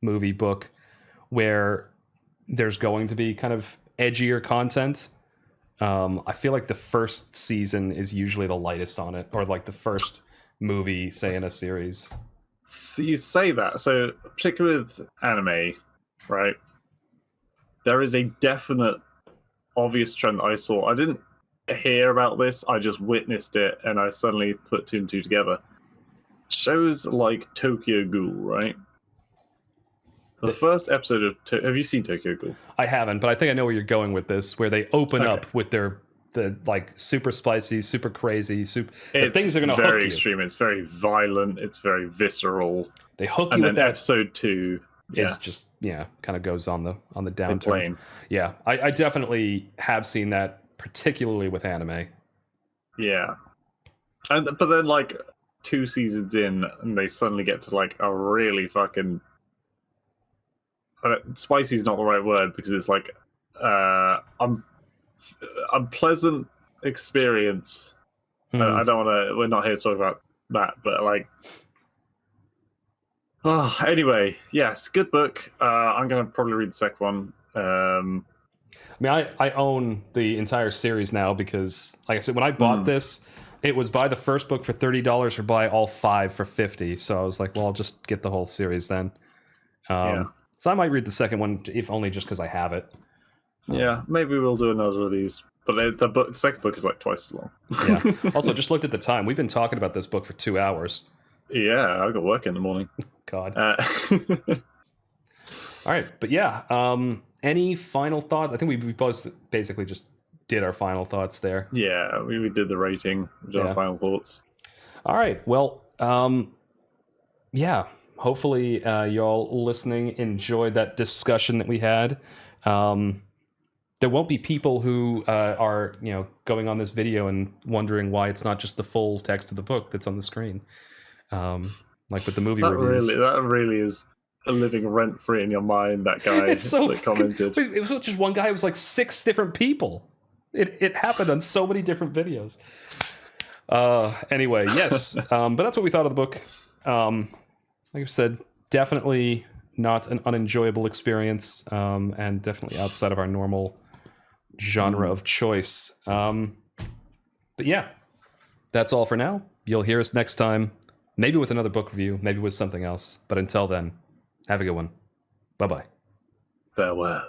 movie, book, where there's going to be kind of edgier content, I feel like the first season is usually the lightest on it, or like the first movie, say, in a series. So you say that, so particularly with anime, right? There is a definite, obvious trend that I saw. I didn't hear about this, I just witnessed it, and I suddenly put two and two together. Shows like Tokyo Ghoul, right? The first episode of have you seen Tokyo Ghoul? I haven't, but I think I know where you're going with this, where they open up with the like super spicy, super crazy, things are going to hook you. Very extreme. It's very violent. It's very visceral. They hook you, and with then that. Episode 2 is just kind of goes on the downturn. Yeah, I definitely have seen that, particularly with anime. Yeah, but then like 2 seasons in, and they suddenly get to like a really fucking spicy is not the right word, because it's like unpleasant experience. I don't want to. We're not here to talk about that, but like. Oh, anyway, yes, good book. I'm gonna probably read the second one. I mean, I own the entire series now because, like I said, when I bought this, it was buy the first book for $30 or buy all 5 for $50. So I was like, well, I'll just get the whole series then. So I might read the second one, if only just because I have it. Yeah, maybe we'll do another of these. But the second book is like twice as long. Yeah. Also, just looked at the time. We've been talking about this book for 2 hours. Yeah, I got work in the morning. God. All right, but yeah. Any final thoughts? I think we both basically just did our final thoughts there. Yeah, we did the rating. We did our final thoughts. All right. Well, yeah. Hopefully, y'all listening enjoyed that discussion that we had. There won't be people who are going on this video and wondering why it's not just the full text of the book that's on the screen, like with the movie reviews. That really is living rent free in your mind. That guy that commented. It was not just one guy. It was like 6 different people. It happened on so many different videos. Anyway, yes, but that's what we thought of the book. Like I said, definitely not an unenjoyable experience, and definitely outside of our normal genre of choice. But yeah, that's all for now. You'll hear us next time, maybe with another book review, maybe with something else. But until then, have a good one. Bye-bye. Farewell.